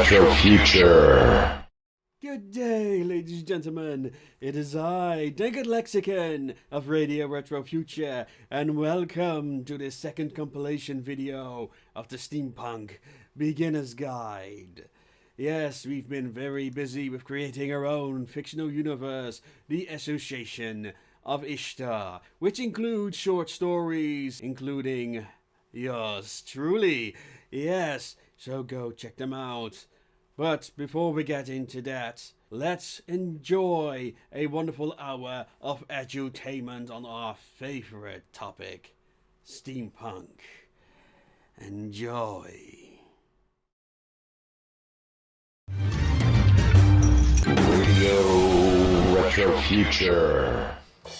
Retro Future. Good day, ladies and gentlemen. It is I, Untitled Lexicon of Radio Retro Future, and welcome to the second compilation video of the Steampunk Beginner's Guide. Yes, we've been very busy with creating our own fictional universe, the Association of Ishtar, which includes short stories, including yours truly. Yes, so go check them out. But before we get into that, let's enjoy a wonderful hour of edutainment on our favorite topic, steampunk. Enjoy. Radio Retro Future.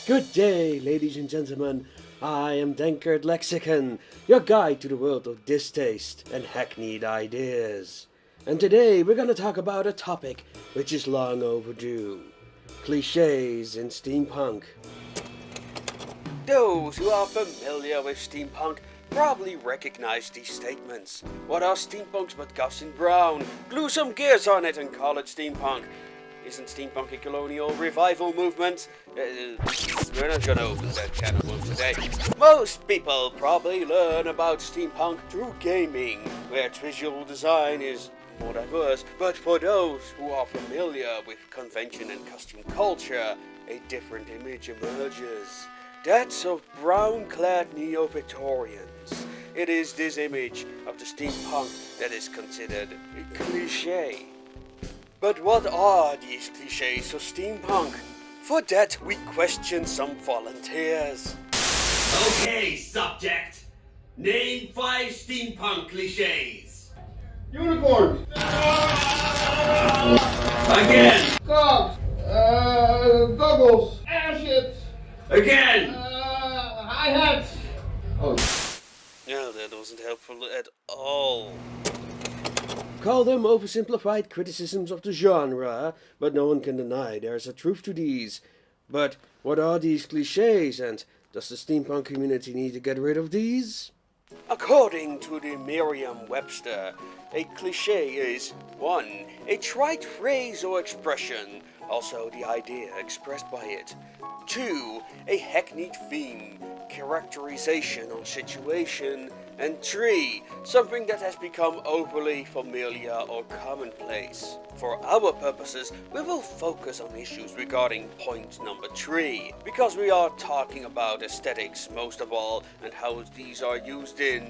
Good day, ladies and gentlemen. I am Untitled Lexicon, your guide to the world of distaste and hackneyed ideas. And today we're going to talk about a topic which is long overdue. Clichés in steampunk. Those who are familiar with steampunk probably recognize these statements. What are steampunks but Gus and Brown? Glue some gears on it and call it steampunk. Isn't steampunk a colonial revival movement? We're not gonna open that can of worms today. Most people probably learn about steampunk through gaming, where its visual design is more diverse, but for those who are familiar with convention and costume culture, a different image emerges. That's of brown-clad neo-Victorians. It is this image of the steampunk that is considered a cliché. But what are these clichés of steampunk? For that, we question some volunteers. Okay, subject. Name 5 steampunk clichés. Unicorns. Again. Cogs. Goggles. Airships. Again. Hi-hats. Oh. No, that wasn't helpful at all. Call them oversimplified criticisms of the genre, but no one can deny there's a truth to these. But what are these clichés, and does the steampunk community need to get rid of these? According to the Merriam-Webster, a cliché is 1. A trite phrase or expression, also the idea expressed by it. 2. A hackneyed theme, characterization or situation. And 3. Something that has become overly familiar or commonplace. For our purposes, we will focus on issues regarding point number 3, because we are talking about aesthetics most of all, and how these are used in,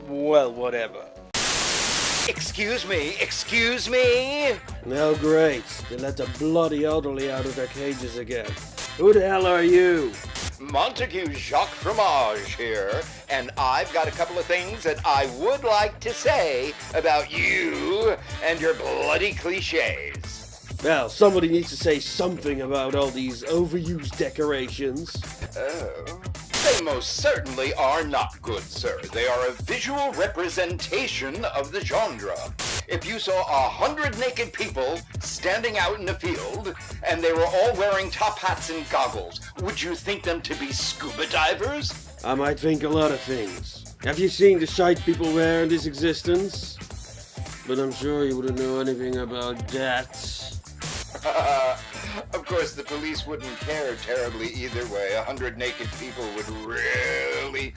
well, whatever. Excuse me? Oh great, they let the bloody elderly out of their cages again. Who the hell are you? Montague Jacques Fromage here, and I've got a couple of things that I would like to say about you and your bloody clichés. Well, somebody needs to say something about all these overused decorations. Oh. They most certainly are not good, sir. They are a visual representation of the genre. If you saw 100 naked people standing out in the field, and they were all wearing top hats and goggles, would you think them to be scuba divers? I might think a lot of things. Have you seen the shite people wear in this existence? But I'm sure you wouldn't know anything about that. Of course, the police wouldn't care terribly either way. 100 naked people would really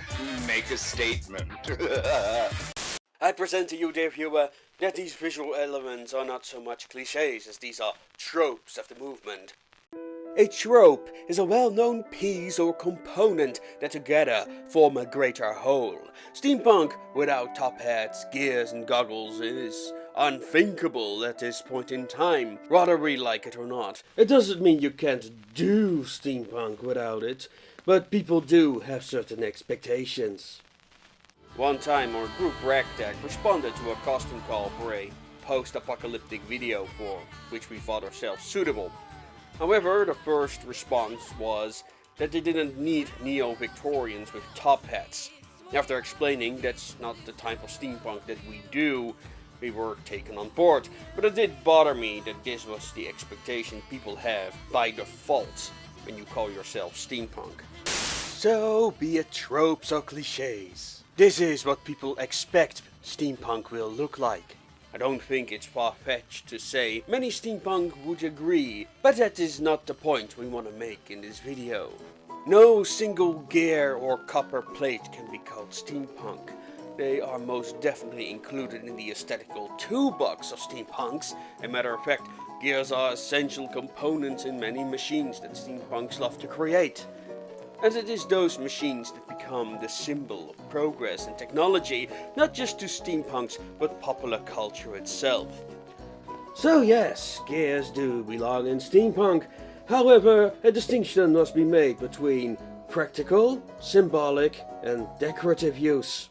make a statement. I present to you, dear viewer, that these visual elements are not so much clichés as these are tropes of the movement. A trope is a well-known piece or component that together form a greater whole. Steampunk without top hats, gears and goggles is unthinkable at this point in time, whether we like it or not. It doesn't mean you can't do steampunk without it, but people do have certain expectations. One time our group Ragtag responded to a costume call for a post-apocalyptic video for which we thought ourselves suitable. However, the first response was that they didn't need neo-Victorians with top hats. After explaining that's not the type of steampunk that we do, we were taken on board, but it did bother me that this was the expectation people have by default when you call yourself steampunk. So, be it tropes or clichés, this is what people expect steampunk will look like. I don't think it's far-fetched to say many steampunk would agree, but that is not the point we want to make in this video. No single gear or copper plate can be called steampunk. They are most definitely included in the aesthetical toolbox of steampunks. As a matter of fact, gears are essential components in many machines that steampunks love to create. And it is those machines that become the symbol of progress and technology, not just to steampunks, but popular culture itself. So yes, gears do belong in steampunk. However, a distinction must be made between practical, symbolic, and decorative use.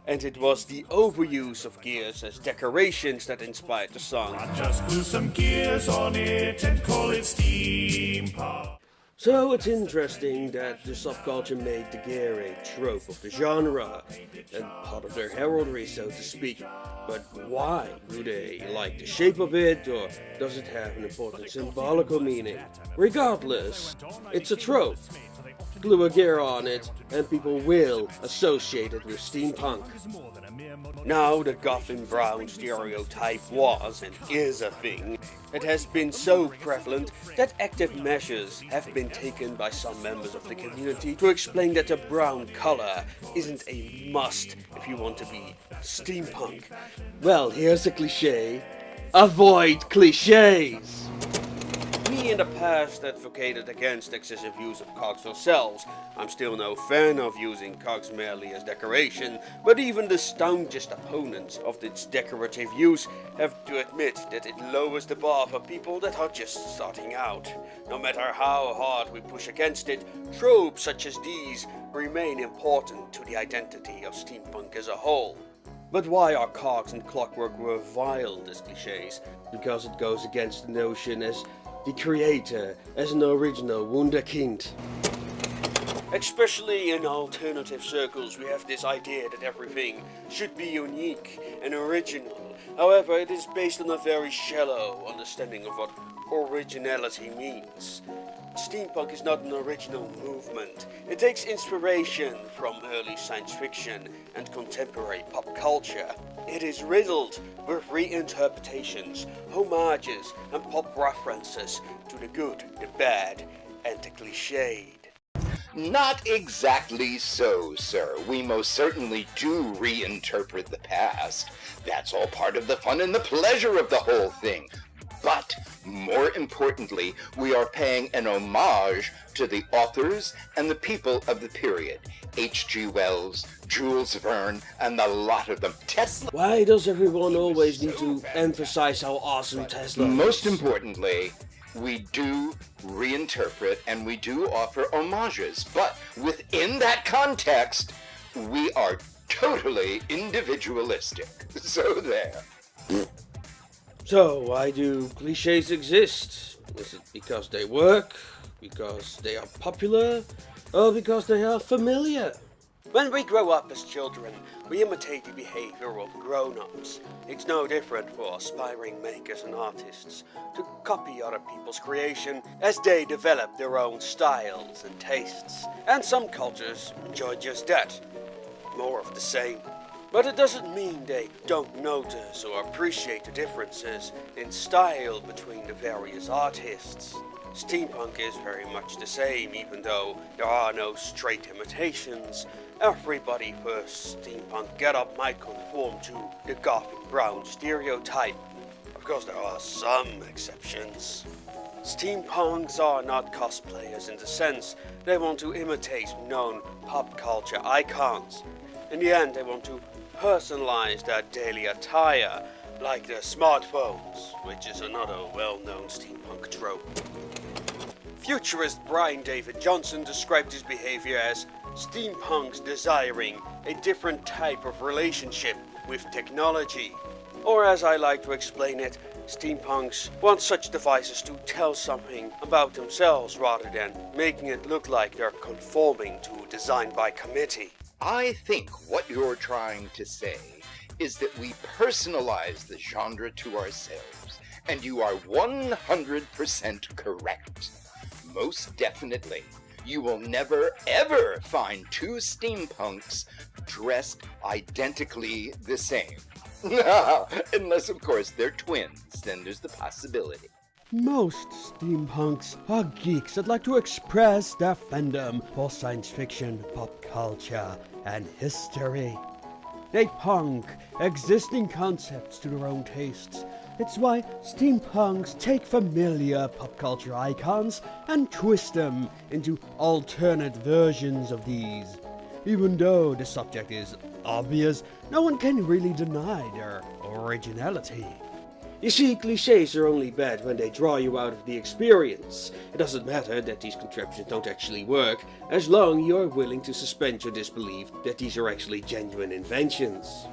And it was the overuse of gears as decorations that inspired the song. Just glue some gears on it and call it steampunk. So it's interesting that the subculture made the gear a trope of the genre, and part of their heraldry, so to speak. But why? Do they like the shape of it, or does it have an important symbolical meaning? Regardless, it's a trope. Glue a gear on it, and people will associate it with steampunk. Now the goth and brown stereotype was and is a thing. It has been so prevalent that active measures have been taken by some members of the community to explain that the brown color isn't a must if you want to be steampunk. Well, here's a cliche. Avoid cliches! Me in the past advocated against excessive use of cogs or cells. I'm still no fan of using cogs merely as decoration, but even the staunchest opponents of its decorative use have to admit that it lowers the bar for people that are just starting out. No matter how hard we push against it, tropes such as these remain important to the identity of steampunk as a whole. But why are cogs and clockwork reviled as cliches? Because it goes against the notion as the creator as an original wunderkind. Especially in alternative circles, we have this idea that everything should be unique and original. However, it is based on a very shallow understanding of what originality means. Steampunk is not an original movement. It takes inspiration from early science fiction and contemporary pop culture. It is riddled with reinterpretations, homages, and pop references to the good, the bad, and the cliched. Not exactly so, sir. We most certainly do reinterpret the past. That's all part of the fun and the pleasure of the whole thing. But, more importantly, we are paying an homage to the authors and the people of the period. H.G. Wells, Jules Verne, and the lot of them. Tesla. Why does everyone always need to emphasize how awesome Tesla is? Most importantly, we do reinterpret and we do offer homages. But within that context, we are totally individualistic. So there. So, why do cliches exist? Is it because they work? Because they are popular? Or because they are familiar? When we grow up as children, we imitate the behavior of grown-ups. It's no different for aspiring makers and artists to copy other people's creation as they develop their own styles and tastes. And some cultures enjoy just that. More of the same. But it doesn't mean they don't notice or appreciate the differences in style between the various artists. Steampunk is very much the same, even though there are no straight imitations. Everybody first steampunk getup might conform to the gothic brown stereotype. Of course, there are some exceptions. Steampunks are not cosplayers in the sense they want to imitate known pop culture icons. In the end, they want to personalize their daily attire, like their smartphones, which is another well-known steampunk trope. Futurist Brian David Johnson described his behavior as steampunks desiring a different type of relationship with technology. Or as I like to explain it, steampunks want such devices to tell something about themselves rather than making it look like they're conforming to design by committee. I think what you're trying to say is that we personalize the genre to ourselves, and you are 100% correct. Most definitely, you will never ever find two steampunks dressed identically the same. Unless, of course, they're twins, then there's the possibility. Most steampunks are geeks that like to express their fandom for science fiction, pop culture, and history. They punk existing concepts to their own tastes. It's why steampunks take familiar pop culture icons and twist them into alternate versions of these. Even though the subject is obvious, no one can really deny their originality. You see, clichés are only bad when they draw you out of the experience. It doesn't matter that these contraptions don't actually work, as long as you're willing to suspend your disbelief that these are actually genuine inventions.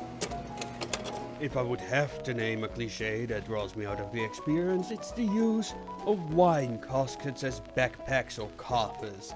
If I would have to name a cliché that draws me out of the experience, it's the use of wine caskets as backpacks or coffers.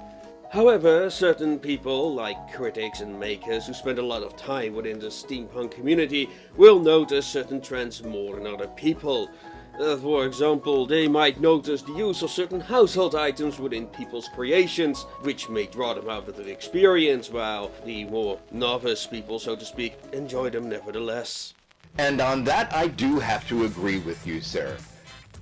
However, certain people, like critics and makers who spend a lot of time within the steampunk community, will notice certain trends more than other people. For example, they might notice the use of certain household items within people's creations, which may draw them out of the experience, while the more novice people, so to speak, enjoy them nevertheless. And on that, I do have to agree with you, sir.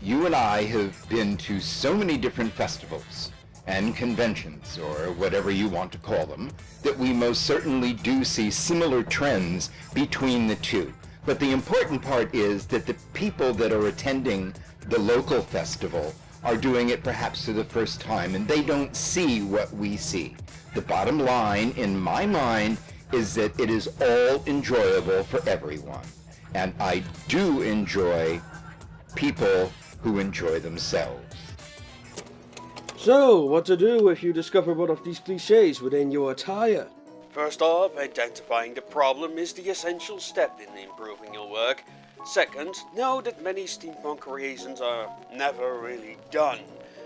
You and I have been to so many different festivals and conventions, or whatever you want to call them, that we most certainly do see similar trends between the two. But the important part is that the people that are attending the local festival are doing it perhaps for the first time, and they don't see what we see. The bottom line, in my mind, is that it is all enjoyable for everyone. And I do enjoy people who enjoy themselves. So, what to do if you discover one of these clichés within your attire? First off, identifying the problem is the essential step in improving your work. Second, know that many steampunk creations are never really done.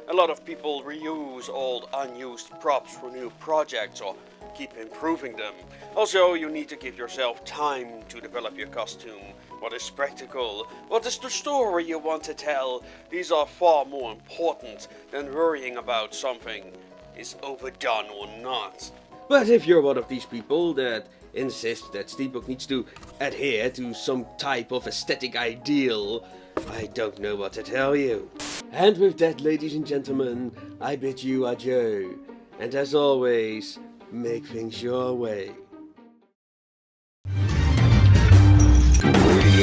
A lot of people reuse old unused props for new projects or keep improving them. Also, you need to give yourself time to develop your costume. What is practical? What is the story you want to tell? These are far more important than worrying about something is overdone or not. But if you're one of these people that insist that steampunk needs to adhere to some type of aesthetic ideal, I don't know what to tell you. And with that, ladies and gentlemen, I bid you adieu. And as always, make things your way.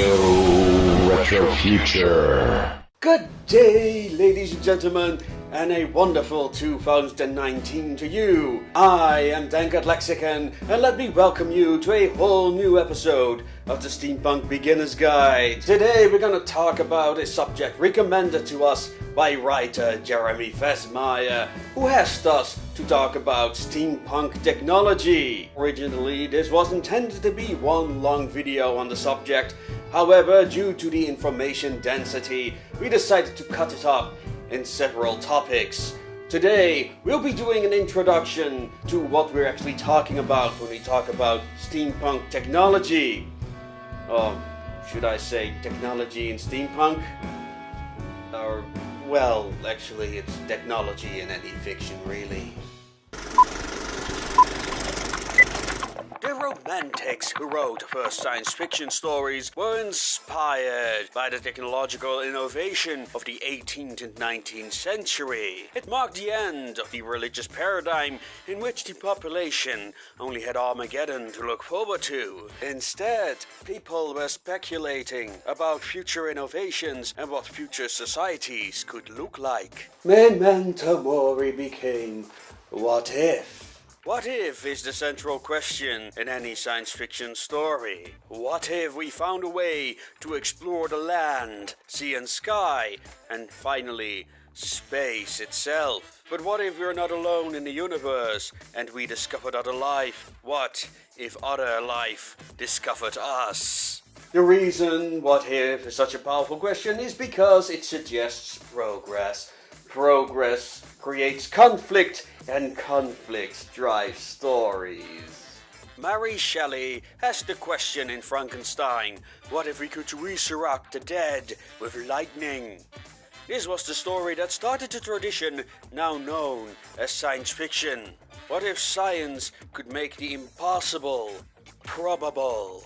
Radio Retro Future. Good day, ladies and gentlemen, and a wonderful 2019 to you. I am Dankard Lexicon, and let me welcome you to a whole new episode of the Steampunk Beginner's Guide. Today we're going to talk about a subject recommended to us by writer Jeremy Vesmeyer, who asked us to talk about steampunk technology. Originally, this was intended to be one long video on the subject. However, due to the information density, we decided to cut it up in several topics. Today, we'll be doing an introduction to what we're actually talking about when we talk about steampunk technology. Or should I say technology in steampunk? Or, well, actually it's technology in any fiction, really. The Romantics who wrote the first science fiction stories were inspired by the technological innovation of the 18th and 19th century. It marked the end of the religious paradigm in which the population only had Armageddon to look forward to. Instead, people were speculating about future innovations and what future societies could look like. Memento Mori became what if? What if is the central question in any science fiction story. What if we found a way to explore the land, sea and sky, and finally, space itself? But what if we're not alone in the universe and we discovered other life? What if other life discovered us? The reason what if is such a powerful question is because it suggests progress. Progress creates conflict, and conflicts drive stories. Mary Shelley asked the question in Frankenstein, what if we could resurrect the dead with lightning? This was the story that started the tradition now known as science fiction. What if science could make the impossible probable?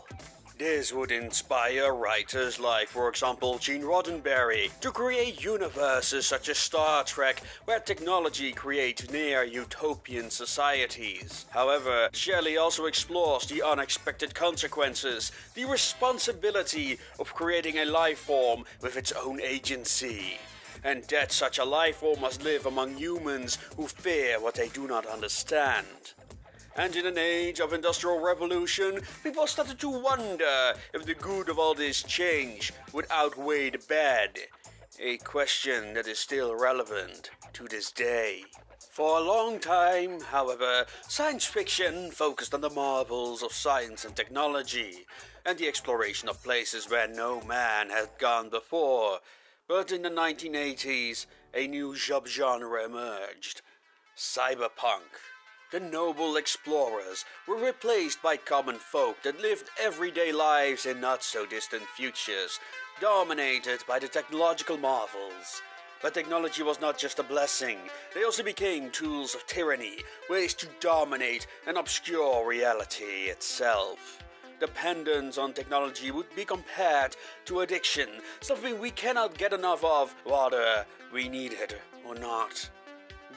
This would inspire writers like, for example, Gene Roddenberry, to create universes such as Star Trek, where technology creates near-utopian societies. However, Shelley also explores the unexpected consequences, the responsibility of creating a life form with its own agency, and that such a life form must live among humans who fear what they do not understand. And in an age of industrial revolution, people started to wonder if the good of all this change would outweigh the bad. A question that is still relevant to this day. For a long time, however, science fiction focused on the marvels of science and technology, and the exploration of places where no man had gone before. But in the 1980s, a new subgenre emerged: cyberpunk. The noble explorers were replaced by common folk that lived everyday lives in not-so-distant futures, dominated by the technological marvels. But technology was not just a blessing, they also became tools of tyranny, ways to dominate and obscure reality itself. Dependence on technology would be compared to addiction, something we cannot get enough of, whether we need it or not.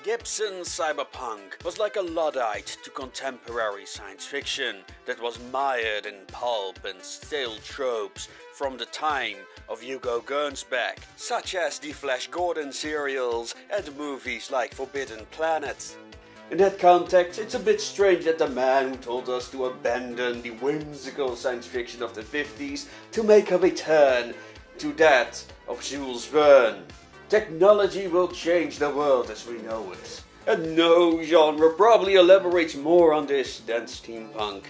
Gibson's cyberpunk was like a Luddite to contemporary science fiction that was mired in pulp and stale tropes from the time of Hugo Gernsback, such as the Flash Gordon serials and movies like Forbidden Planet. In that context, it's a bit strange that the man who told us to abandon the whimsical science fiction of the 50s to make a return to that of Jules Verne. Technology will change the world as we know it. And no genre probably elaborates more on this than steampunk.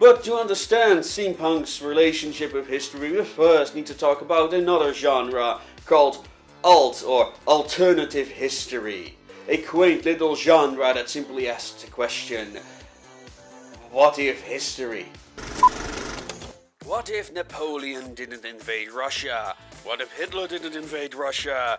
But to understand steampunk's relationship with history, we first need to talk about another genre called alt or alternative history. A quaint little genre that simply asks the question, what if history? What if Napoleon didn't invade Russia? What if Hitler didn't invade Russia?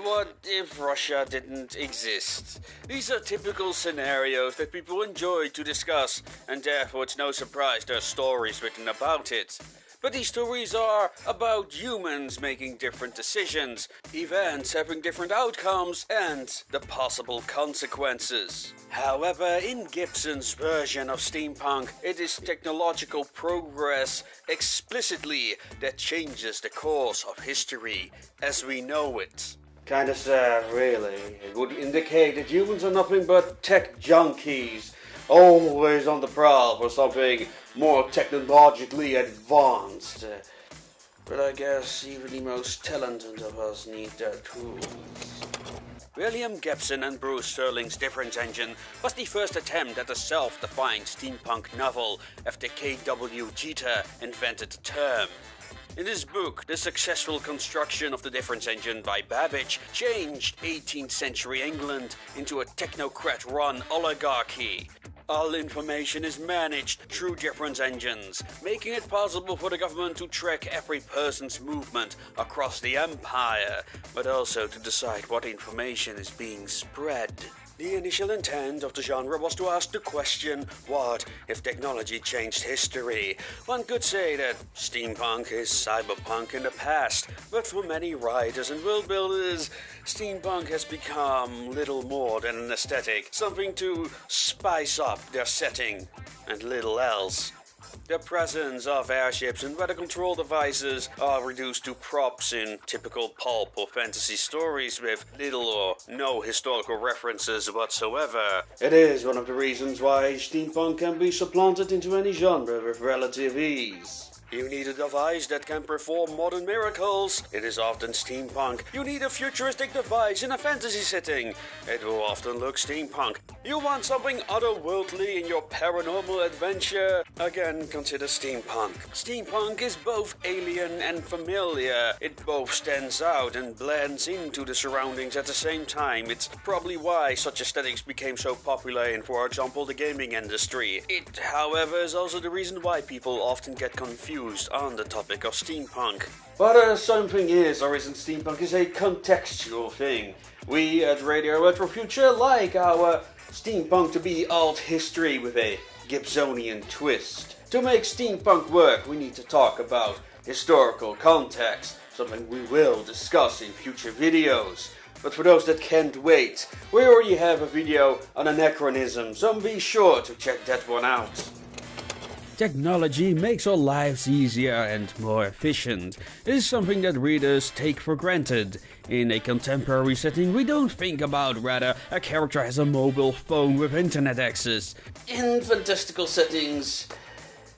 What if Russia didn't exist? These are typical scenarios that people enjoy to discuss, and therefore it's no surprise there are stories written about it. But these stories are about humans making different decisions, events having different outcomes, and the possible consequences. However, in Gibson's version of steampunk, it is technological progress explicitly that changes the course of history as we know it. Kinda sad, really. It would indicate that humans are nothing but tech junkies, always on the prowl for something more technologically advanced. But I guess even the most talented of us need their tools. William Gibson and Bruce Sterling's Difference Engine was the first attempt at a self-defined steampunk novel after K.W. Jeter invented the term. In this book, the successful construction of the Difference Engine by Babbage changed 18th century England into a technocrat-run oligarchy. All information is managed through difference engines, making it possible for the government to track every person's movement across the empire, but also to decide what information is being spread. The initial intent of the genre was to ask the question, what if technology changed history? One could say that steampunk is cyberpunk in the past, but for many writers and world builders, steampunk has become little more than an aesthetic, something to spice up their setting, and little else. The presence of airships and weather control devices are reduced to props in typical pulp or fantasy stories with little or no historical references whatsoever. It is one of the reasons why steampunk can be supplanted into any genre with relative ease. You need a device that can perform modern miracles. It is often steampunk. You need a futuristic device in a fantasy setting. It will often look steampunk. You want something otherworldly in your paranormal adventure? Again, consider steampunk. Steampunk is both alien and familiar. It both stands out and blends into the surroundings at the same time. It's probably why such aesthetics became so popular in, for example, the gaming industry. It, however, is also the reason why people often get confused on the topic of steampunk. Whether something is or isn't steampunk is a contextual thing. We at Radio Retro Future like our steampunk to be alt history with a Gibsonian twist. To make steampunk work, we need to talk about historical context, something we will discuss in future videos. But for those that can't wait, we already have a video on anachronism, so be sure to check that one out. Technology makes our lives easier and more efficient. It is something that readers take for granted. In a contemporary setting, we don't think about rather a character has a mobile phone with internet access. In fantastical settings,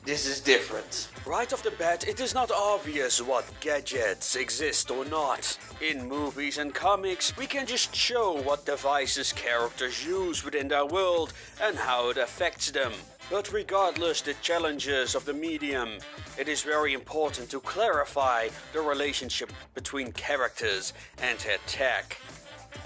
this is different. Right off the bat, it is not obvious what gadgets exist or not. In movies and comics, we can just show what devices characters use within their world and how it affects them. But regardless the challenges of the medium, it is very important to clarify the relationship between characters and their tech.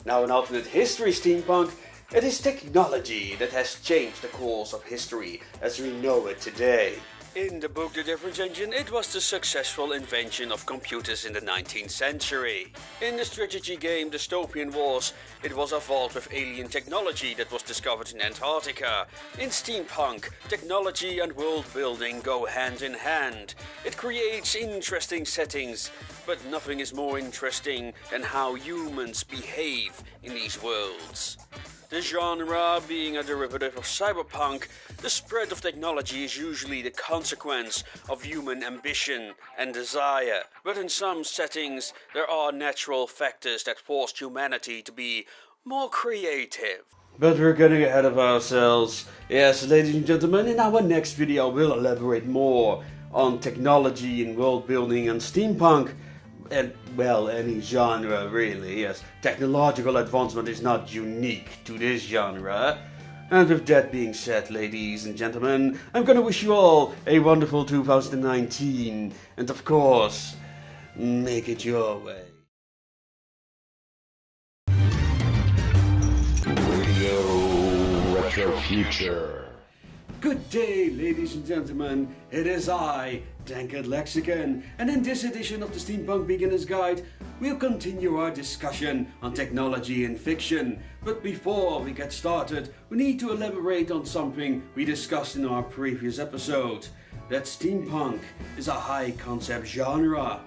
Now in alternate history steampunk, it is technology that has changed the course of history as we know it today. In the book The Difference Engine, it was the successful invention of computers in the 19th century. In the strategy game Dystopian Wars, it was evolved with alien technology that was discovered in Antarctica. In steampunk, technology and world building go hand in hand. It creates interesting settings, but nothing is more interesting than how humans behave in these worlds. The genre being a derivative of cyberpunk, the spread of technology is usually the consequence of human ambition and desire. But in some settings, there are natural factors that force humanity to be more creative. But we're getting ahead of ourselves. Yes, ladies and gentlemen, in our next video we'll elaborate more on technology and world building and steampunk. And, well, any genre really, yes. Technological advancement is not unique to this genre. And with that being said, ladies and gentlemen, I'm gonna wish you all a wonderful 2019. And of course, make it your way. Radio Retro Future. Good day, ladies and gentlemen. It is I, Tankard Lexicon, and in this edition of the Steampunk Beginner's Guide, we'll continue our discussion on technology in fiction. But before we get started, we need to elaborate on something we discussed in our previous episode. That steampunk is a high concept genre.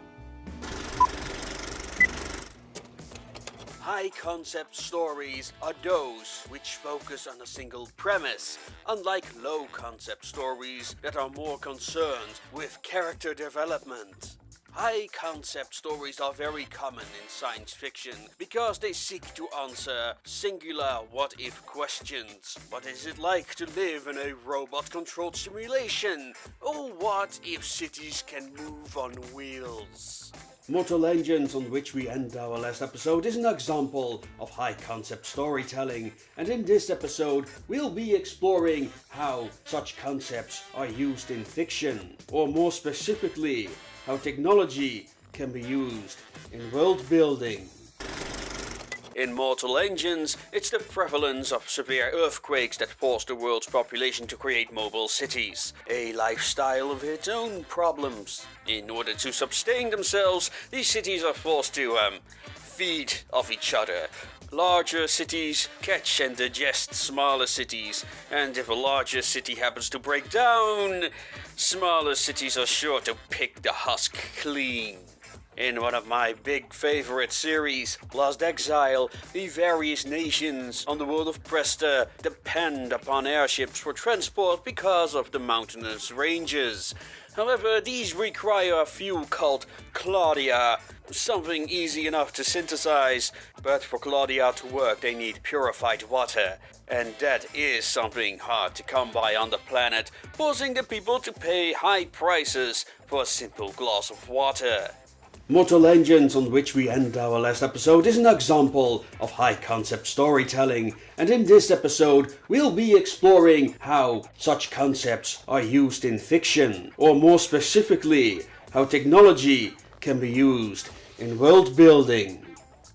High concept stories are those which focus on a single premise, unlike low concept stories that are more concerned with character development. High concept stories are very common in science fiction because they seek to answer singular what-if questions. What is it like to live in a robot-controlled simulation? Or what if cities can move on wheels? Mortal Engines, on which we end our last episode, is an example of high-concept storytelling, and in this episode we'll be exploring how such concepts are used in fiction, or more specifically, how technology can be used in world building. In Mortal Engines, it's the prevalence of severe earthquakes that forced the world's population to create mobile cities, a lifestyle of its own problems. In order to sustain themselves, these cities are forced to, feed off each other. Larger cities catch and digest smaller cities, and if a larger city happens to break down, smaller cities are sure to pick the husk clean. In one of my big favorite series, Lost Exile, the various nations on the world of Presta depend upon airships for transport because of the mountainous ranges. However, these require a fuel called Claudia, something easy enough to synthesize, but for Claudia to work they need purified water. And that is something hard to come by on the planet, forcing the people to pay high prices for a simple glass of water. Mortal Engines, on which we end our last episode, is an example of high-concept storytelling, and in this episode we'll be exploring how such concepts are used in fiction, or more specifically, how technology can be used in world building.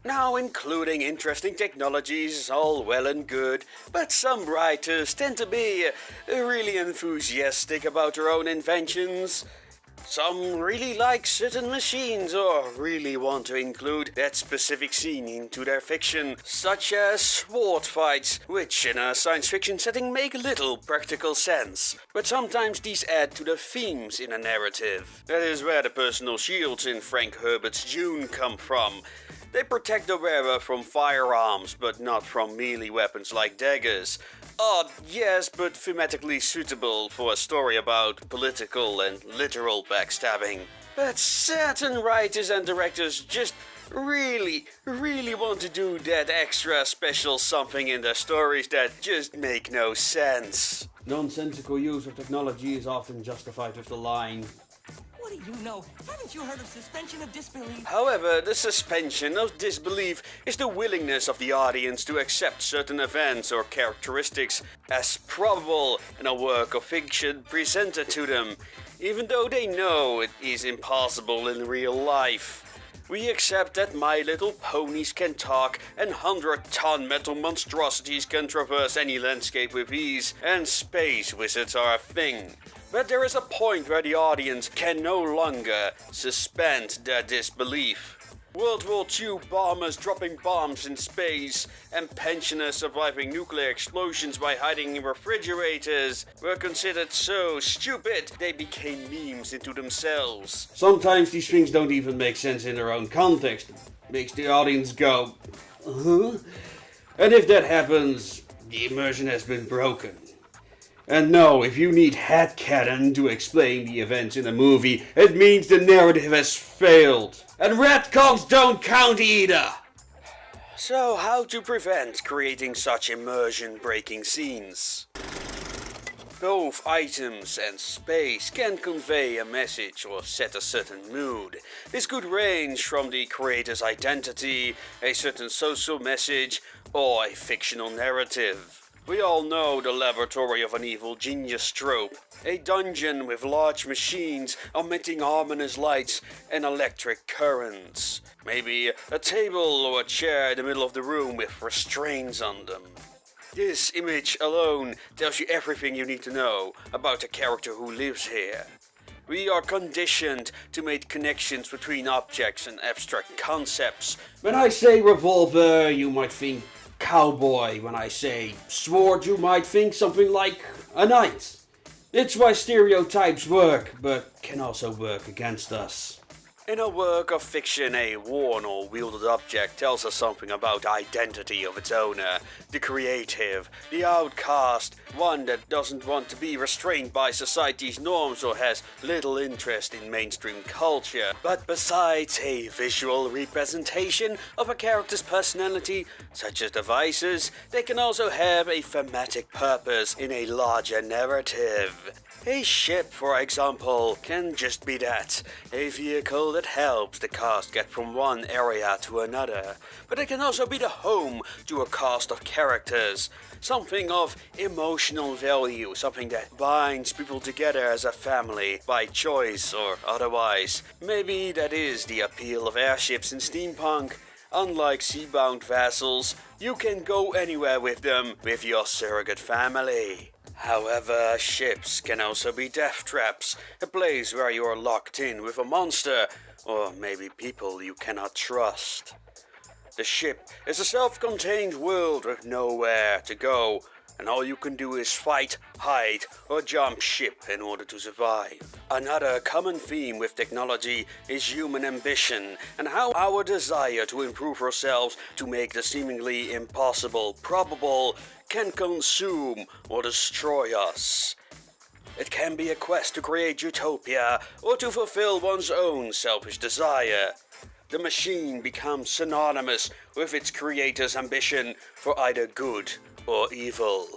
Now, including interesting technologies is all well and good, but some writers tend to be really enthusiastic about their own inventions. Some really like certain machines or really want to include that specific scene into their fiction, such as sword fights, which in a science fiction setting make little practical sense. But sometimes these add to the themes in a narrative. That is where the personal shields in Frank Herbert's Dune come from. They protect the wearer from firearms, but not from melee weapons like daggers. Odd, yes, but thematically suitable for a story about political and literal backstabbing. But certain writers and directors just really want to do that extra special something in their stories that just make no sense. Nonsensical use of technology is often justified with the line, "What do you know? Haven't you heard of suspension of disbelief?" However, the suspension of disbelief is the willingness of the audience to accept certain events or characteristics as probable in a work of fiction presented to them, even though they know it is impossible in real life. We accept that My Little Ponies can talk and 100-ton metal monstrosities can traverse any landscape with ease, and space wizards are a thing. But there is a point where the audience can no longer suspend their disbelief. World War II bombers dropping bombs in space and pensioners surviving nuclear explosions by hiding in refrigerators were considered so stupid they became memes into themselves. Sometimes these things don't even make sense in their own context. Makes the audience go, huh? And if that happens, the immersion has been broken. And no, if you need headcanon to explain the events in a movie, it means the narrative has failed. And retcons don't count either! So how to prevent creating such immersion-breaking scenes? Both items and space can convey a message or set a certain mood. This could range from the creator's identity, a certain social message, or a fictional narrative. We all know the laboratory of an evil genius trope. A dungeon with large machines emitting ominous lights and electric currents. Maybe a table or a chair in the middle of the room with restraints on them. This image alone tells you everything you need to know about the character who lives here. We are conditioned to make connections between objects and abstract concepts. When I say revolver, you might think cowboy. When I say sword, you might think something like a knight. It's why stereotypes work, but can also work against us. In a work of fiction, a worn or wielded object tells us something about the identity of its owner, the creative, the outcast, one that doesn't want to be restrained by society's norms or has little interest in mainstream culture. But besides a visual representation of a character's personality, such as devices, they can also have a thematic purpose in a larger narrative. A ship, for example, can just be that, a vehicle that helps the cast get from one area to another. But it can also be the home to a cast of characters, something of emotional value, something that binds people together as a family, by choice or otherwise. Maybe that is the appeal of airships in steampunk. Unlike sea-bound vessels, you can go anywhere with them with your surrogate family. However, ships can also be death traps, a place where you are locked in with a monster, or maybe people you cannot trust. The ship is a self-contained world with nowhere to go, and all you can do is fight, hide, or jump ship in order to survive. Another common theme with technology is human ambition, and how our desire to improve ourselves to make the seemingly impossible probable can consume or destroy us. It can be a quest to create utopia or to fulfill one's own selfish desire. The machine becomes synonymous with its creator's ambition for either good or evil.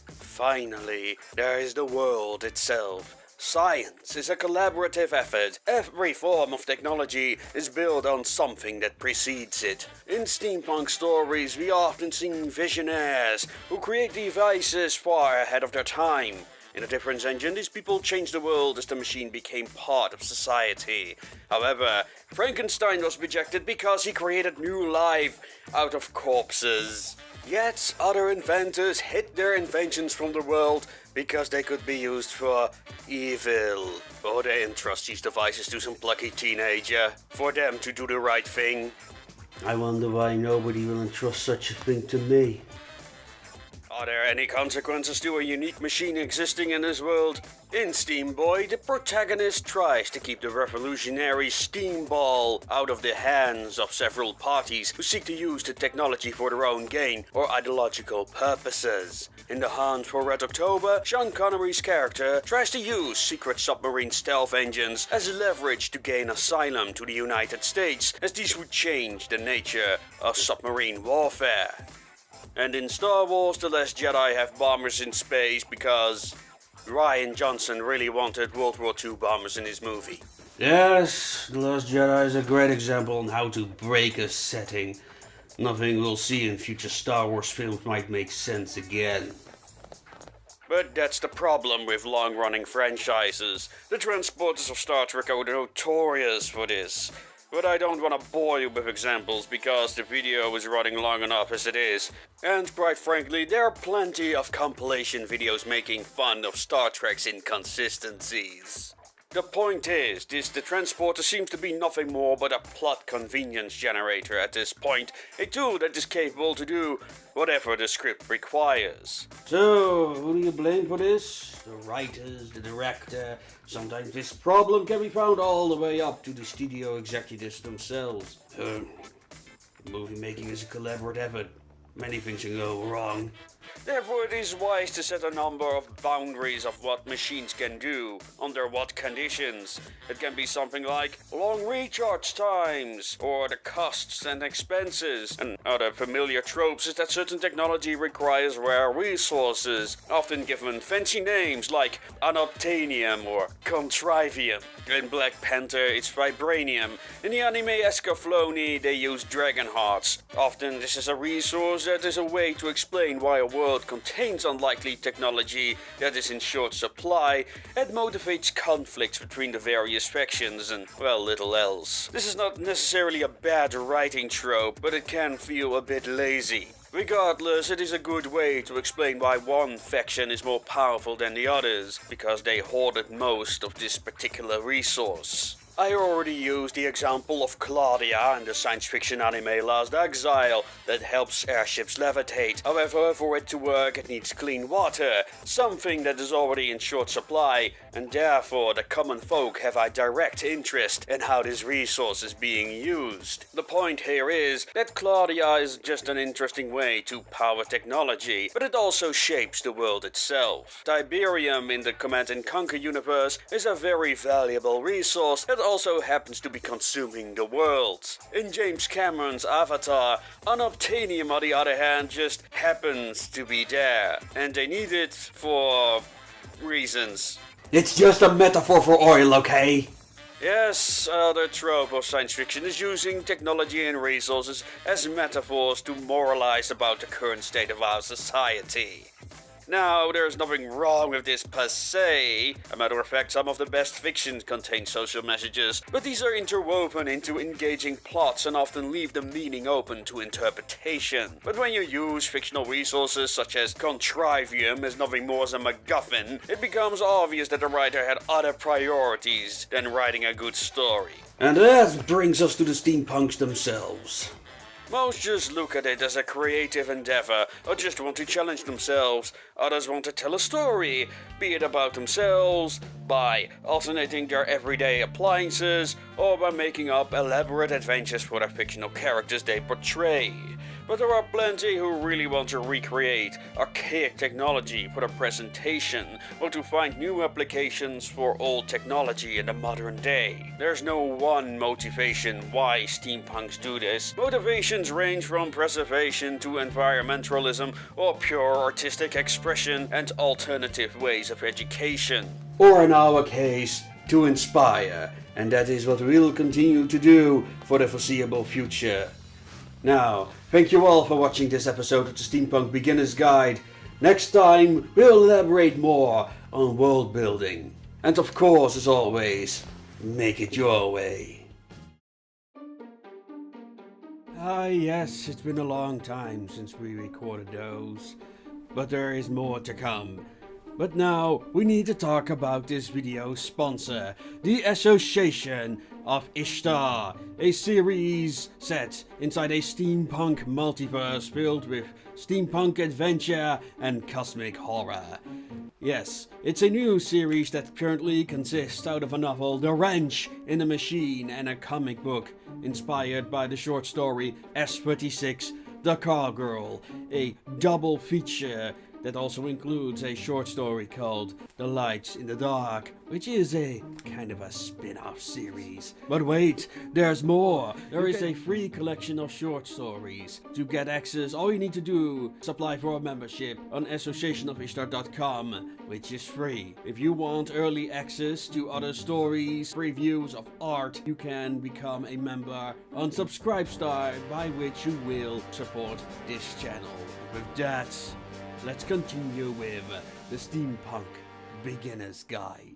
Finally, there is the world itself. Science is a collaborative effort. Every form of technology is built on something that precedes it. In steampunk stories, we often see visionaries who create devices far ahead of their time. In a difference engine, these people changed the world as the machine became part of society. However, Frankenstein was rejected because he created new life out of corpses. Yet other inventors hid their inventions from the world because they could be used for evil. Or they entrust these devices to some plucky teenager for them to do the right thing. I wonder why nobody will entrust such a thing to me. Are there any consequences to a unique machine existing in this world? In Steam Boy, the protagonist tries to keep the revolutionary steam ball out of the hands of several parties who seek to use the technology for their own gain or ideological purposes. In The Hunt for Red October, Sean Connery's character tries to use secret submarine stealth engines as leverage to gain asylum to the United States, as these would change the nature of submarine warfare. And in Star Wars The Last Jedi have bombers in space because Rian Johnson really wanted World War II bombers in his movie. Yes, The Last Jedi is a great example on how to break a setting. Nothing we'll see in future Star Wars films might make sense again. But that's the problem with long-running franchises. The transporters of Star Trek are notorious for this. But I don't want to bore you with examples because the video is running long enough as it is. And quite frankly, there are plenty of compilation videos making fun of Star Trek's inconsistencies. The point is, the transporter seems to be nothing more but a plot convenience generator at this point, a tool that is capable to do whatever the script requires. So, who do you blame for this? The writers, the director. Sometimes this problem can be found all the way up to the studio executives themselves. Movie making is a collaborative effort. Many things can go wrong. Therefore, it is wise to set a number of boundaries of what machines can do, under what conditions. It can be something like long recharge times, or the costs and expenses. And other familiar tropes is that certain technology requires rare resources, often given fancy names like unobtainium or contrivium. In Black Panther, it's vibranium. In the anime Escaflowne, they use dragon hearts. Often this is a resource that is a way to explain why a world contains unlikely technology that is in short supply and motivates conflicts between the various factions and, well, little else. This is not necessarily a bad writing trope, but it can feel a bit lazy. Regardless, it is a good way to explain why one faction is more powerful than the others, because they hoarded most of this particular resource. I already used the example of Claudia in the science fiction anime Last Exile that helps airships levitate. However, for it to work it needs clean water, something that is already in short supply, and therefore the common folk have a direct interest in how this resource is being used. The point here is that Claudia is just an interesting way to power technology, but it also shapes the world itself. Tiberium in the Command & Conquer universe is a very valuable resource that also happens to be consuming the world. In James Cameron's Avatar, unobtainium on the other hand just happens to be there, and they need it for reasons. It's just a metaphor for oil, okay? Yes, another trope of science fiction is using technology and resources as metaphors to moralize about the current state of our society. Now, there's nothing wrong with this per se. A matter of fact, some of the best fiction contain social messages, but these are interwoven into engaging plots and often leave the meaning open to interpretation. But when you use fictional resources such as contrivium as nothing more as a MacGuffin, it becomes obvious that the writer had other priorities than writing a good story. And that brings us to the steampunks themselves. Most just look at it as a creative endeavor, or just want to challenge themselves. Others want to tell a story, be it about themselves, by alternating their everyday appliances, or by making up elaborate adventures for the fictional characters they portray. But there are plenty who really want to recreate archaic technology for the presentation, or to find new applications for old technology in the modern day. There's no one motivation why steampunks do this. Motivations range from preservation to environmentalism, or pure artistic expression and alternative ways of education. Or in our case, to inspire, and that is what we'll continue to do for the foreseeable future. Now, thank you all for watching this episode of the Steampunk Beginner's Guide. Next time, we'll elaborate more on world building. And of course, as always, make it your way. Yes, it's been a long time since we recorded those, but there is more to come. But now, we need to talk about this video's sponsor, the Association of Ishtar, a series set inside a steampunk multiverse filled with steampunk adventure and cosmic horror. Yes, it's a new series that currently consists out of a novel, The Wrench in the Machine, and a comic book inspired by the short story S36, The Car Girl, a double feature that also includes a short story called The Lights in the Dark, which is a kind of a spin-off series. But wait, there's more! There is a free collection of short stories. To get access, all you need to do is apply for a membership on associationofishtar.com, which is free. If you want early access to other stories, previews of art, you can become a member on Subscribestar, by which you will support this channel. With that, let's continue with the Steampunk Beginner's Guide.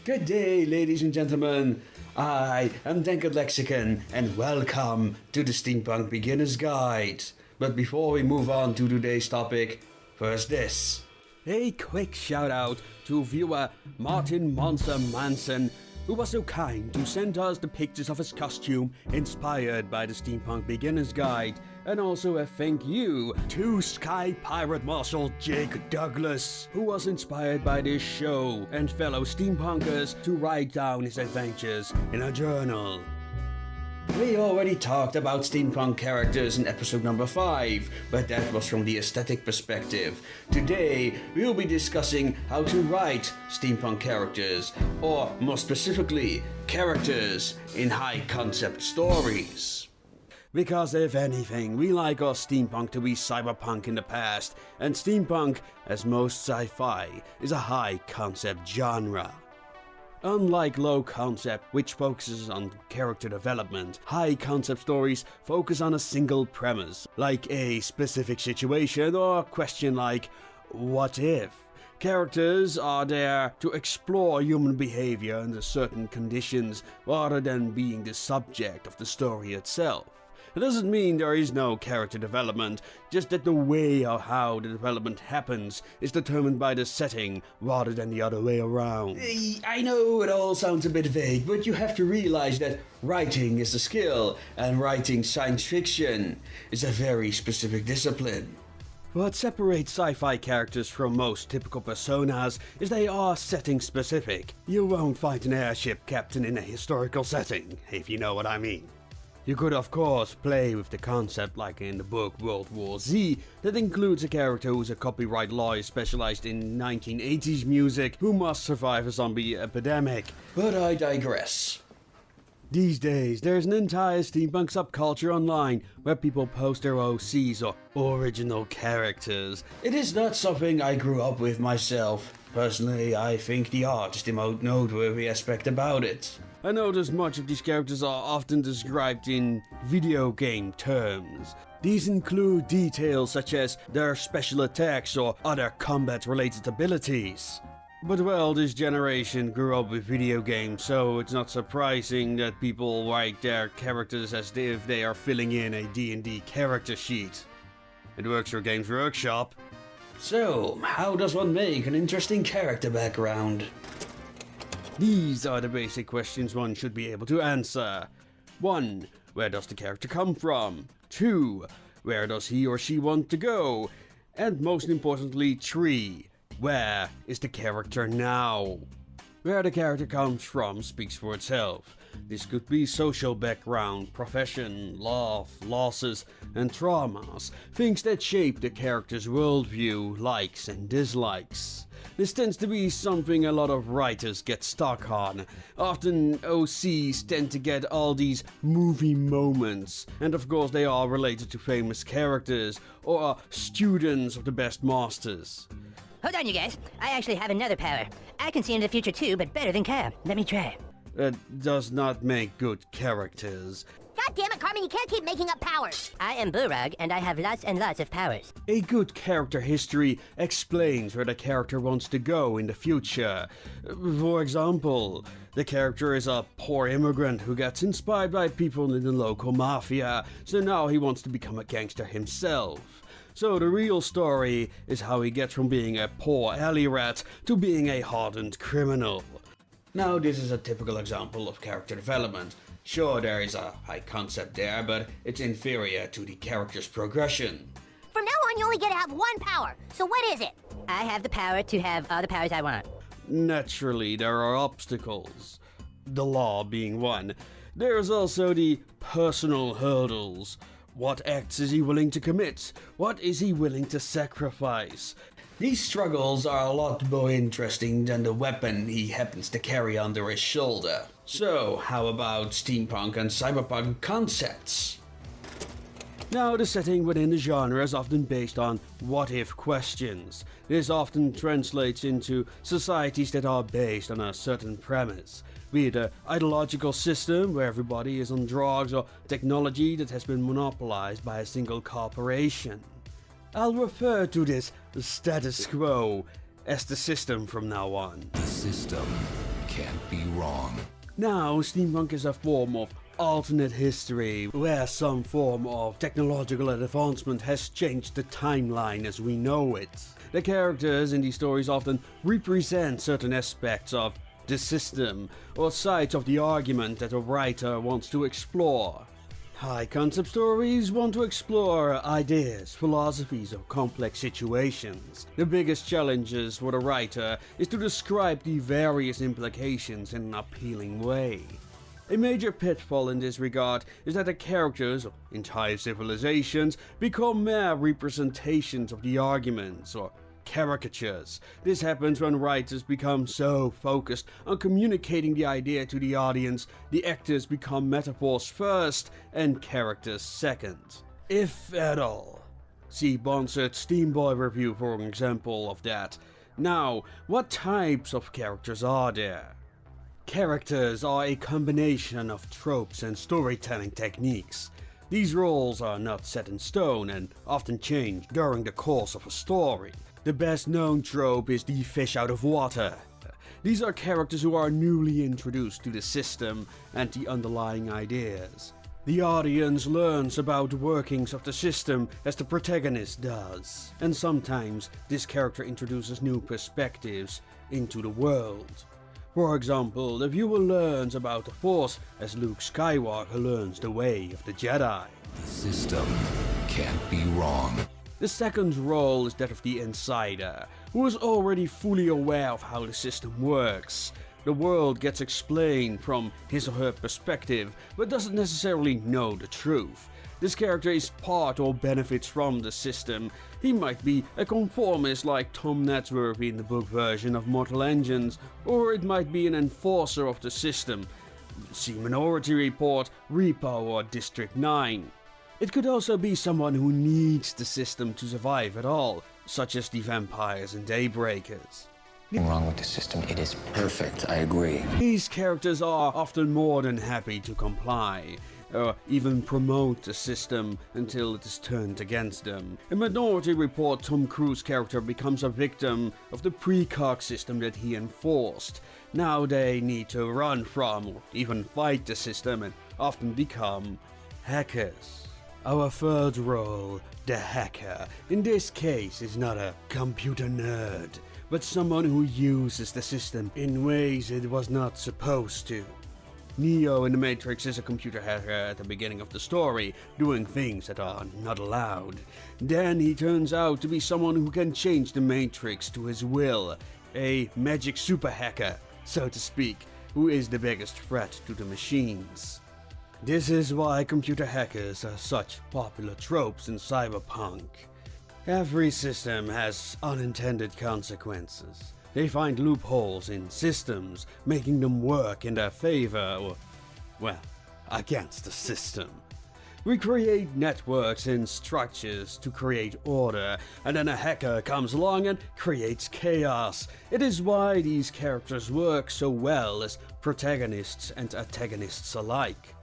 Good day, ladies and gentlemen. I am Untitled Lexicon, and welcome to the Steampunk Beginner's Guide. But before we move on to today's topic, first this. A quick shout out to viewer Martin Monster Manson, who was so kind to send us the pictures of his costume inspired by the Steampunk Beginner's Guide. And also a thank you to Sky Pirate Marshal Jake Douglas, who was inspired by this show and fellow steampunkers to write down his adventures in a journal. We already talked about steampunk characters in episode number 5, but that was from the aesthetic perspective. Today, we'll be discussing how to write steampunk characters, or more specifically, characters in high concept stories. Because if anything, we like our steampunk to be cyberpunk in the past, and steampunk, as most sci-fi, is a high concept genre. Unlike low concept, which focuses on character development, high concept stories focus on a single premise, like a specific situation or a question like, what if? Characters are there to explore human behavior under certain conditions, rather than being the subject of the story itself. It doesn't mean there is no character development, just that the way or how the development happens is determined by the setting rather than the other way around. I know it all sounds a bit vague, but you have to realize that writing is a skill, and writing science fiction is a very specific discipline. What separates sci-fi characters from most typical personas is they are setting specific. You won't find an airship captain in a historical setting, if you know what I mean. You could of course play with the concept like in the book World War Z, that includes a character who's a copyright lawyer specialized in 1980s music who must survive a zombie epidemic. But I digress. These days, there's an entire steampunk subculture online where people post their OCs or original characters. It is not something I grew up with myself. Personally, I think the art is the most noteworthy aspect about it. I notice much of these characters are often described in video game terms. These include details such as their special attacks or other combat-related abilities. But well, this generation grew up with video games, so it's not surprising that people write their characters as if they are filling in a D&D character sheet. It works for Games Workshop. So, how does one make an interesting character background? These are the basic questions one should be able to answer. 1. Where does the character come from? 2. Where does he or she want to go? And most importantly, 3. Where is the character now? Where the character comes from speaks for itself. This could be social background, profession, love, losses, and traumas, things that shape the character's worldview, likes and dislikes. This tends to be something a lot of writers get stuck on. Often OCs tend to get all these movie moments, and of course they are related to famous characters or are students of the best masters. Hold on, you guys. I actually have another power. I can see into the future too, but better than Cap. Let me try. That does not make good characters. God damn it, Carmen, you can't keep making up powers. I am Burag, and I have lots and lots of powers. A good character history explains where the character wants to go in the future. For example, the character is a poor immigrant who gets inspired by people in the local mafia, so now he wants to become a gangster himself. So the real story is how he gets from being a poor alley rat to being a hardened criminal. Now this is a typical example of character development. Sure, there is a high concept there, but it's inferior to the character's progression. From now on, you only get to have one power. So what is it? I have the power to have all the powers I want. Naturally, there are obstacles. The law being one. There's also the personal hurdles. What acts is he willing to commit? What is he willing to sacrifice? These struggles are a lot more interesting than the weapon he happens to carry under his shoulder. So, how about steampunk and cyberpunk concepts? Now, the setting within the genre is often based on what-if questions. This often translates into societies that are based on a certain premise, be it an ideological system where everybody is on drugs or technology that has been monopolized by a single corporation. I'll refer to this status quo as the system from now on. The system can't be wrong. Now, steampunk is a form of alternate history, where some form of technological advancement has changed the timeline as we know it. The characters in these stories often represent certain aspects of the system, or sides of the argument that a writer wants to explore. High concept stories want to explore ideas, philosophies, or complex situations. The biggest challenges for the writer is to describe the various implications in an appealing way. A major pitfall in this regard is that the characters of entire civilizations become mere representations of the arguments, or caricatures. This happens when writers become so focused on communicating the idea to the audience, the actors become metaphors first and characters second, if at all. See Bonsert's Steamboy review for an example of that. Now, what types of characters are there? Characters are a combination of tropes and storytelling techniques. These roles are not set in stone and often change during the course of a story. The best known trope is the fish out of water. These are characters who are newly introduced to the system and the underlying ideas. The audience learns about the workings of the system as the protagonist does, and sometimes this character introduces new perspectives into the world. For example, the viewer learns about the Force as Luke Skywalker learns the way of the Jedi. The system can't be wrong. The second role is that of the insider, who is already fully aware of how the system works. The world gets explained from his or her perspective, but doesn't necessarily know the truth. This character is part or benefits from the system. He might be a conformist like Tom Nadsworthy in the book version of Mortal Engines, or it might be an enforcer of the system. See Minority Report, Repo, or District 9. It could also be someone who needs the system to survive at all, such as the vampires and daybreakers. Nothing wrong with the system. It is perfect. I agree. These characters are often more than happy to comply, or even promote the system until it is turned against them. In Minority Report, Tom Cruise's character becomes a victim of the precog system that he enforced. Now they need to run from, or even fight the system, and often become hackers. Our third role, the hacker, in this case is not a computer nerd, but someone who uses the system in ways it was not supposed to. Neo in The Matrix is a computer hacker at the beginning of the story, doing things that are not allowed. Then he turns out to be someone who can change the Matrix to his will, a magic super hacker, so to speak, who is the biggest threat to the machines. This is why computer hackers are such popular tropes in cyberpunk. Every system has unintended consequences. They find loopholes in systems, making them work in their favor or, well, against the system. We create networks and structures to create order, and then a hacker comes along and creates chaos. It is why these characters work so well as protagonists and antagonists alike.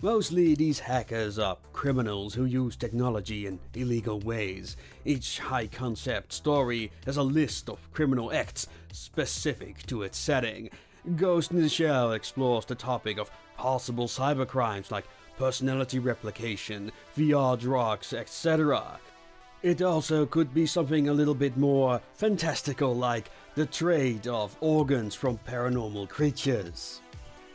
Mostly these hackers are criminals who use technology in illegal ways. Each high-concept story has a list of criminal acts specific to its setting. Ghost in the Shell explores the topic of possible cybercrimes like personality replication, VR drugs, etc. It also could be something a little bit more fantastical, like the trade of organs from paranormal creatures.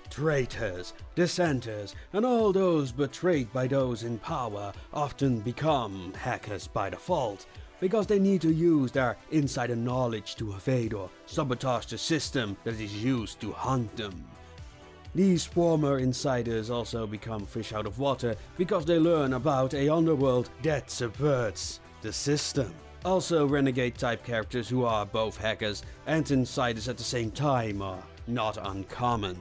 Traitors, dissenters, and all those betrayed by those in power often become hackers by default, because they need to use their insider knowledge to evade or sabotage the system that is used to hunt them. These former insiders also become fish out of water because they learn about a underworld that subverts the system. Also, renegade-type characters who are both hackers and insiders at the same time are not uncommon.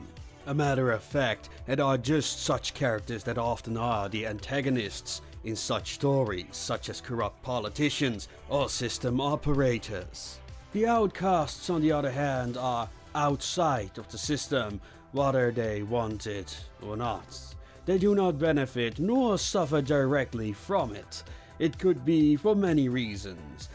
A matter of fact, it are just such characters that often are the antagonists in such stories, such as corrupt politicians or system operators. The outcasts, on the other hand, are outside of the system, whether they want it or not. They do not benefit nor suffer directly from it. It could be for many reasons.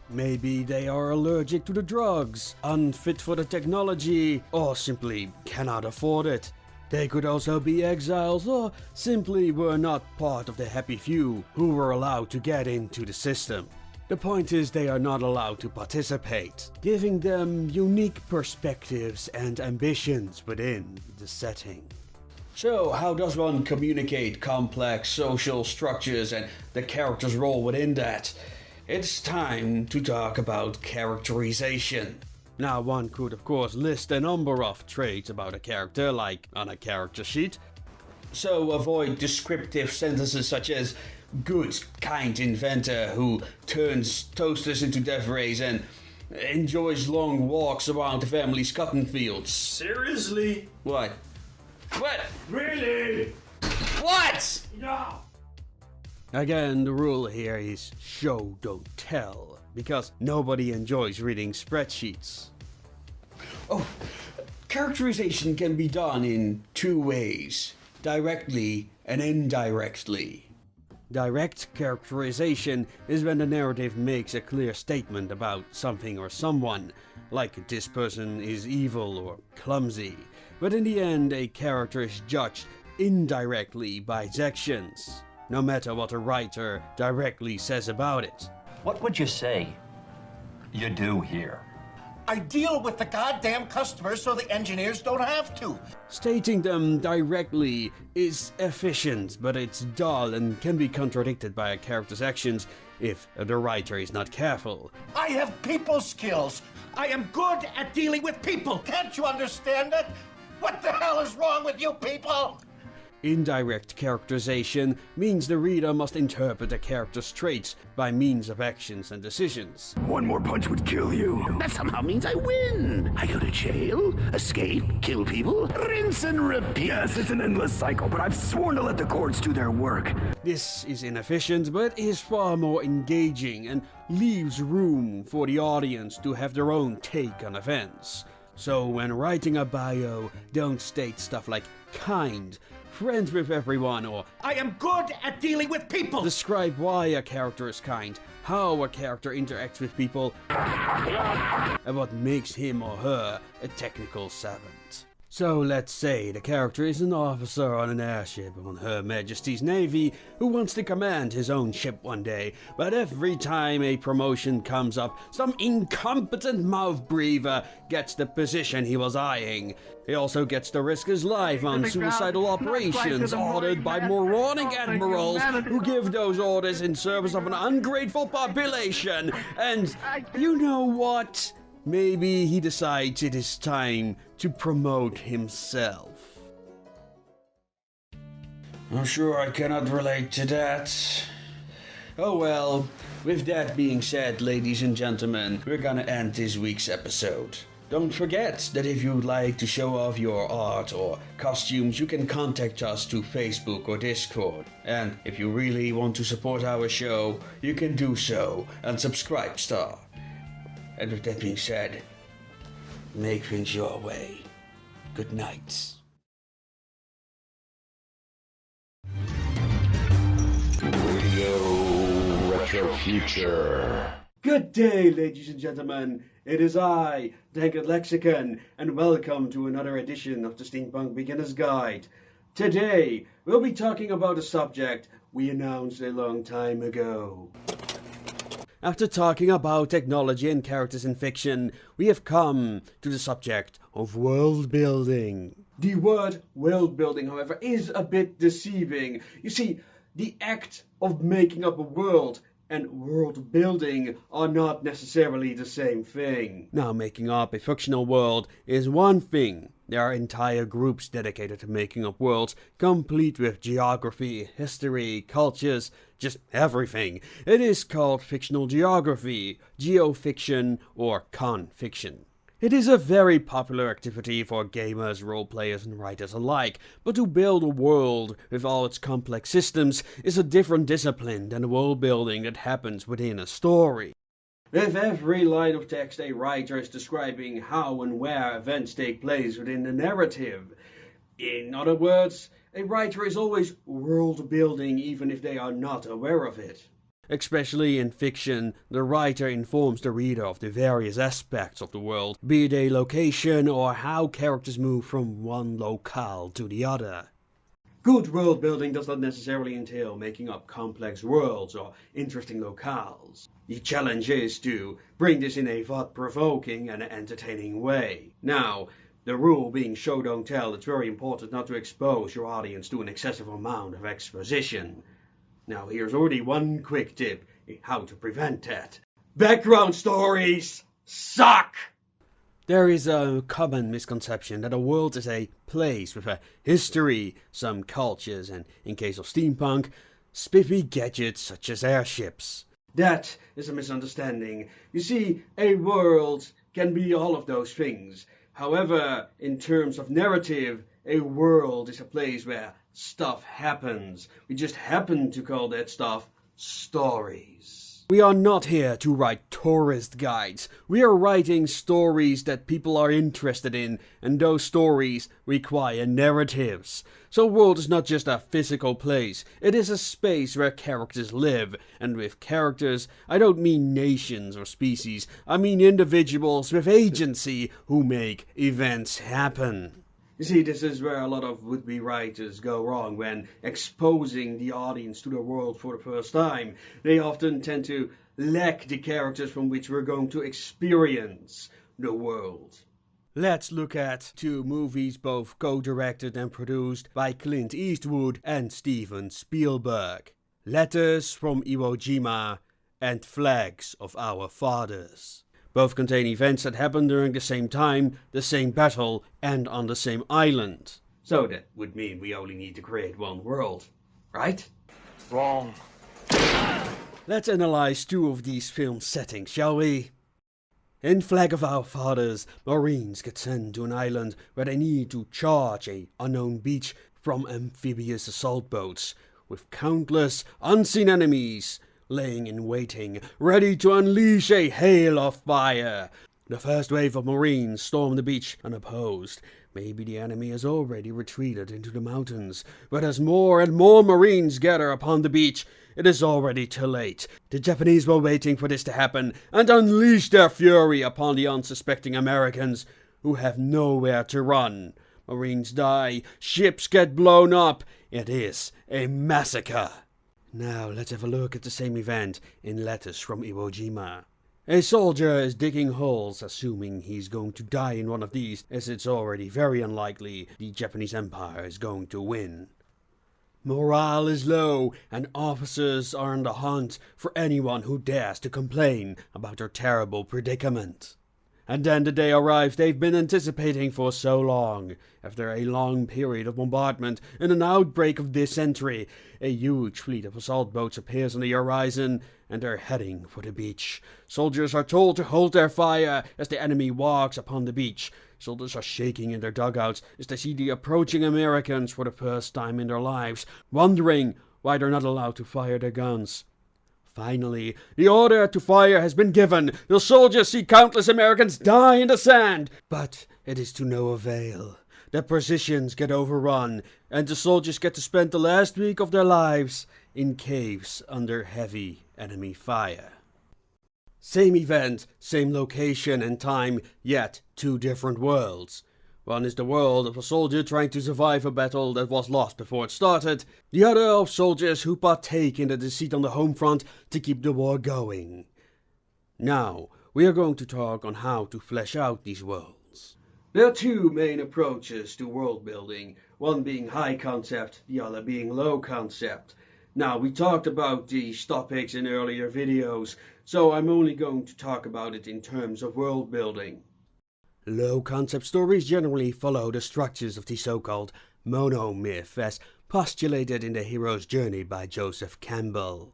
Maybe they are allergic to the drugs, unfit for the technology, or simply cannot afford it. They could also be exiles or simply were not part of the happy few who were allowed to get into the system. The point is they are not allowed to participate, giving them unique perspectives and ambitions within the setting. So, how does one communicate complex social structures and the character's role within that? It's time to talk about characterization. Now, one could of course list a number of traits about a character, like on a character sheet. So avoid descriptive sentences such as good, kind inventor who turns toasters into death rays and enjoys long walks around the family's cotton fields. Seriously? What? What? Really? What? No. Again, the rule here is show, don't tell, because nobody enjoys reading spreadsheets. Oh, characterization can be done in two ways, directly and indirectly. Direct characterization is when the narrative makes a clear statement about something or someone, like this person is evil or clumsy, but in the end a character is judged indirectly by its actions, no matter what the writer directly says about it. What would you say you do here? I deal with the goddamn customers so the engineers don't have to. Stating them directly is efficient, but it's dull and can be contradicted by a character's actions if the writer is not careful. I have people skills. I am good at dealing with people. Can't you understand it? What the hell is wrong with you people? Indirect characterization means the reader must interpret a character's traits by means of actions and decisions. One more punch would kill you. That somehow means I win. I go to jail, escape, kill people, rinse and repeat. Yes, it's an endless cycle, but I've sworn to let the courts do their work. This is inefficient, but is far more engaging and leaves room for the audience to have their own take on events. So when writing a bio, don't state stuff like kind, friends with everyone, or I am good at dealing with people. Describe why a character is kind, how a character interacts with people, and what makes him or her a technical savant. So let's say the character is an officer on an airship on Her Majesty's Navy who wants to command his own ship one day, but every time a promotion comes up, some incompetent mouth breather gets the position he was eyeing. He also gets to risk his life on suicidal operations ordered by moronic admirals who give those orders in service of an ungrateful population. And you know what? Maybe he decides it is time to promote himself. I'm sure I cannot relate to that. Oh well, with that being said, ladies and gentlemen, we're gonna end this week's episode. Don't forget that if you'd like to show off your art or costumes, you can contact us through Facebook or Discord. And if you really want to support our show, you can do so and subscribe star. And with that being said, make things your way. Good night. the future. Good day, ladies and gentlemen. It is I, Untitled Lexicon, and welcome to another edition of the Steampunk Beginner's Guide. Today, we'll be talking about a subject we announced a long time ago. After talking about technology and characters in fiction, we have come to the subject of world building. The word world building, however, is a bit deceiving. You see, the act of making up a world and world building are not necessarily the same thing. Now, making up a fictional world is one thing. There are entire groups dedicated to making up worlds, complete with geography, history, cultures, just everything. It is called fictional geography, geofiction, or con-fiction. It is a very popular activity for gamers, role-players, and writers alike, but to build a world with all its complex systems is a different discipline than the world building that happens within a story. With every line of text, a writer is describing how and where events take place within the narrative. In other words, a writer is always world building even if they are not aware of it. Especially in fiction, the writer informs the reader of the various aspects of the world, be it a location or how characters move from one locale to the other. Good world building does not necessarily entail making up complex worlds or interesting locales. The challenge is to bring this in a thought-provoking and entertaining way. Now, the rule being show don't tell, it's very important not to expose your audience to an excessive amount of exposition. Now, here's already one quick tip how to prevent that. Background stories suck! There is a common misconception that a world is a place with a history, some cultures, and in case of steampunk, spiffy gadgets such as airships. That is a misunderstanding. You see, a world can be all of those things. However, in terms of narrative, a world is a place where stuff happens. We just happen to call that stuff stories. We are not here to write tourist guides. We are writing stories that people are interested in, and those stories require narratives. So a world is not just a physical place. It is a space where characters live, and with characters, I don't mean nations or species. I mean individuals with agency who make events happen. You see, this is where a lot of would-be writers go wrong when exposing the audience to the world for the first time. They often tend to lack the characters from which we're going to experience the world. Let's look at two movies both co-directed and produced by Clint Eastwood and Steven Spielberg. Letters from Iwo Jima and Flags of Our Fathers. Both contain events that happen during the same time, the same battle, and on the same island. So that would mean we only need to create one world, right? Wrong. Let's analyze two of these film settings, shall we? In Flag of Our Fathers, Marines get sent to an island where they need to charge an unknown beach from amphibious assault boats, with countless unseen enemies laying in waiting, ready to unleash a hail of fire. The first wave of Marines storm the beach unopposed. Maybe the enemy has already retreated into the mountains, but as more and more Marines gather upon the beach, it is already too late. The Japanese were waiting for this to happen and unleash their fury upon the unsuspecting Americans, who have nowhere to run. Marines die, ships get blown up. It is a massacre. Now let's have a look at the same event in Letters from Iwo Jima. A soldier is digging holes, assuming he's going to die in one of these, as it's already very unlikely the Japanese Empire is going to win. Morale is low, and officers are on the hunt for anyone who dares to complain about their terrible predicament. And then the day arrives they've been anticipating for so long. After a long period of bombardment and an outbreak of dysentery, a huge fleet of assault boats appears on the horizon, and they're heading for the beach. Soldiers are told to hold their fire as the enemy walks upon the beach. Soldiers are shaking in their dugouts as they see the approaching Americans for the first time in their lives, wondering why they're not allowed to fire their guns. Finally, the order to fire has been given. The soldiers see countless Americans die in the sand, but it is to no avail. Their positions get overrun, and the soldiers get to spend the last week of their lives in caves under heavy enemy fire. Same event, same location and time, yet two different worlds. One is the world of a soldier trying to survive a battle that was lost before it started, the other of soldiers who partake in the deceit on the home front to keep the war going. Now, we are going to talk on how to flesh out these worlds. There are two main approaches to world building, one being high concept, the other being low concept. Now, we talked about these topics in earlier videos, so I'm only going to talk about it in terms of world building. Low concept stories generally follow the structures of the so-called monomyth as postulated in The Hero's Journey by Joseph Campbell.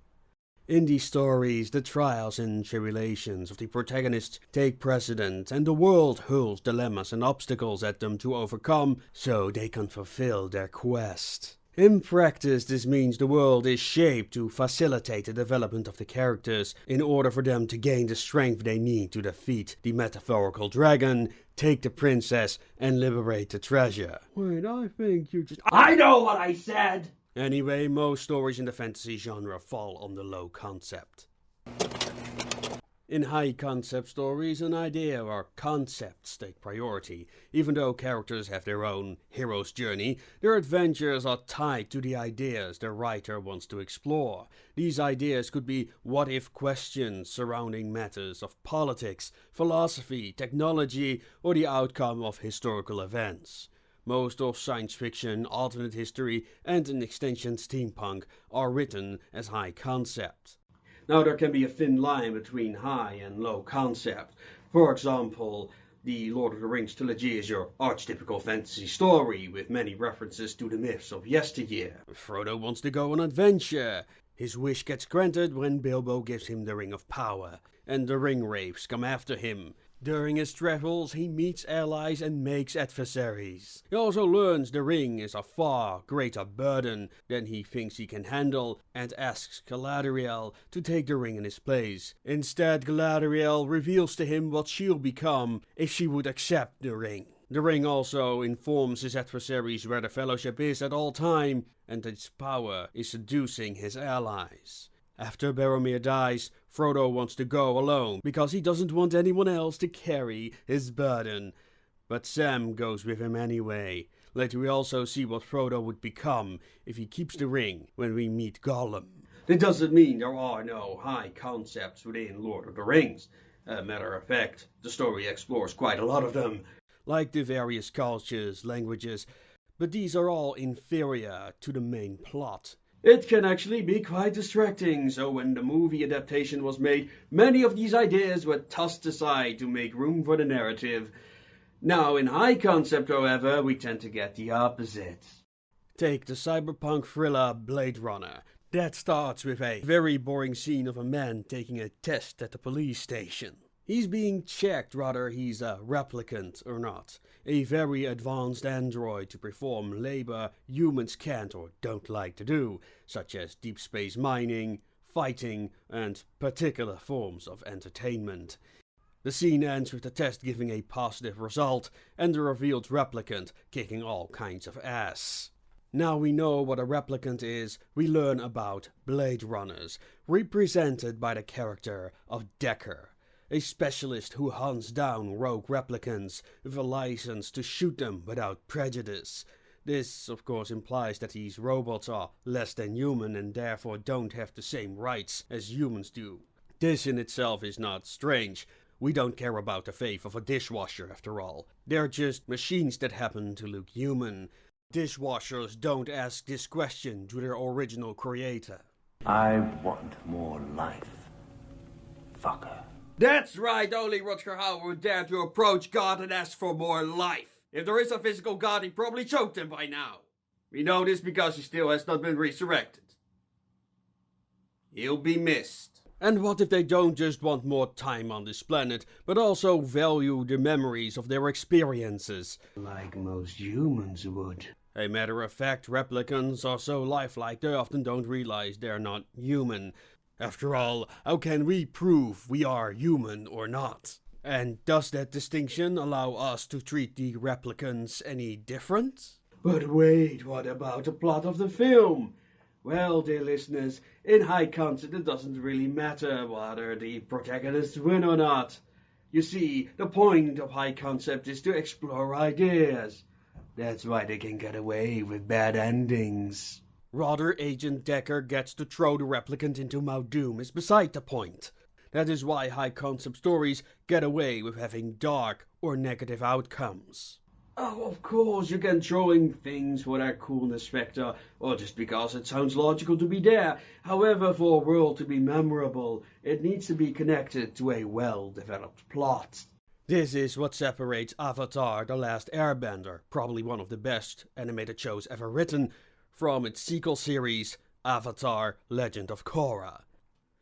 In these stories, the trials and tribulations of the protagonists take precedent and the world hurls dilemmas and obstacles at them to overcome so they can fulfill their quest. In practice, this means the world is shaped to facilitate the development of the characters in order for them to gain the strength they need to defeat the metaphorical dragon, take the princess, and liberate the treasure. Wait, I think you just... I know what I said! Anyway, most stories in the fantasy genre fall on the low concept. In high concept stories, an idea or concepts take priority. Even though characters have their own hero's journey, their adventures are tied to the ideas the writer wants to explore. These ideas could be what-if questions surrounding matters of politics, philosophy, technology, or the outcome of historical events. Most of science fiction, alternate history, and an extension steampunk are written as high concept. Now there can be a thin line between high and low concept. For example, the Lord of the Rings trilogy is your archetypical fantasy story with many references to the myths of yesteryear. Frodo wants to go on adventure. His wish gets granted when Bilbo gives him the Ring of Power, and the ring wraiths come after him. During his travels, he meets allies and makes adversaries. He also learns the ring is a far greater burden than he thinks he can handle and asks Galadriel to take the ring in his place. Instead, Galadriel reveals to him what she'll become if she would accept the ring. The ring also informs his adversaries where the Fellowship is at all time, and its power is seducing his allies. After Boromir dies, Frodo wants to go alone because he doesn't want anyone else to carry his burden. But Sam goes with him anyway. Later we also see what Frodo would become if he keeps the ring when we meet Gollum. That doesn't mean there are no high concepts within Lord of the Rings. Matter of fact, the story explores quite a lot of them, like the various cultures, languages, but these are all inferior to the main plot. It can actually be quite distracting, so when the movie adaptation was made, many of these ideas were tossed aside to make room for the narrative. Now, in high concept, however, we tend to get the opposite. Take the cyberpunk thriller Blade Runner. That starts with a very boring scene of a man taking a test at the police station. He's being checked whether he's a replicant or not, a very advanced android to perform labor humans can't or don't like to do, such as deep space mining, fighting, and particular forms of entertainment. The scene ends with the test giving a positive result, and the revealed replicant kicking all kinds of ass. Now we know what a replicant is, we learn about Blade Runners, represented by the character of Decker, a specialist who hunts down rogue replicants with a license to shoot them without prejudice. This, of course, implies that these robots are less than human and therefore don't have the same rights as humans do. This in itself is not strange. We don't care about the faith of a dishwasher after all. They're just machines that happen to look human. Dishwashers don't ask this question to their original creator. I want more life, fucker. That's right, only Rutger Hauer would dare to approach God and ask for more life. If there is a physical God, he probably choked him by now. We know this because he still has not been resurrected. He'll be missed. And what if they don't just want more time on this planet, but also value the memories of their experiences? Like most humans would. A matter of fact, replicants are so lifelike they often don't realize they're not human. After all, how can we prove we are human or not? And does that distinction allow us to treat the replicants any different? But wait, what about the plot of the film? Well, dear listeners, in high concept it doesn't really matter whether the protagonists win or not. You see, the point of high concept is to explore ideas. That's why they can get away with bad endings. Rather, Agent Decker gets to throw the replicant into Mount Doom is beside the point. That is why high concept stories get away with having dark or negative outcomes. Oh, of course, you can throw in things for their coolness factor, or just because it sounds logical to be there. However, for a world to be memorable, it needs to be connected to a well-developed plot. This is what separates Avatar: The Last Airbender, probably one of the best animated shows ever written, from its sequel series, Avatar: Legend of Korra.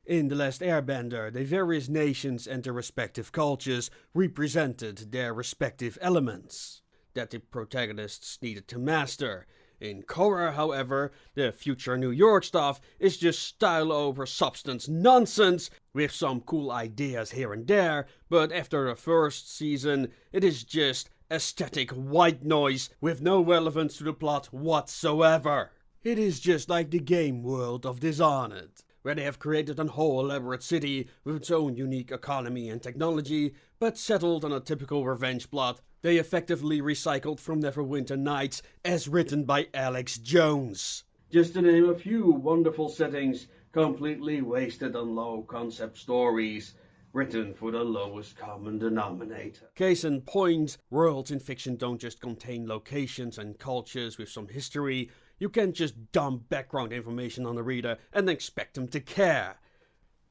In The Last Airbender, the various nations and their respective cultures represented their respective elements that the protagonists needed to master. In Korra, however, the future New York stuff is just style over substance nonsense, with some cool ideas here and there, but after the first season, it is just aesthetic white noise with no relevance to the plot whatsoever. It is just like the game world of Dishonored, where they have created a whole elaborate city with its own unique economy and technology, but settled on a typical revenge plot they effectively recycled from Neverwinter Nights as written by Alex Jones. Just to name a few wonderful settings completely wasted on low concept stories written for the lowest common denominator. Case in point, worlds in fiction don't just contain locations and cultures with some history. You can't just dump background information on the reader and expect them to care.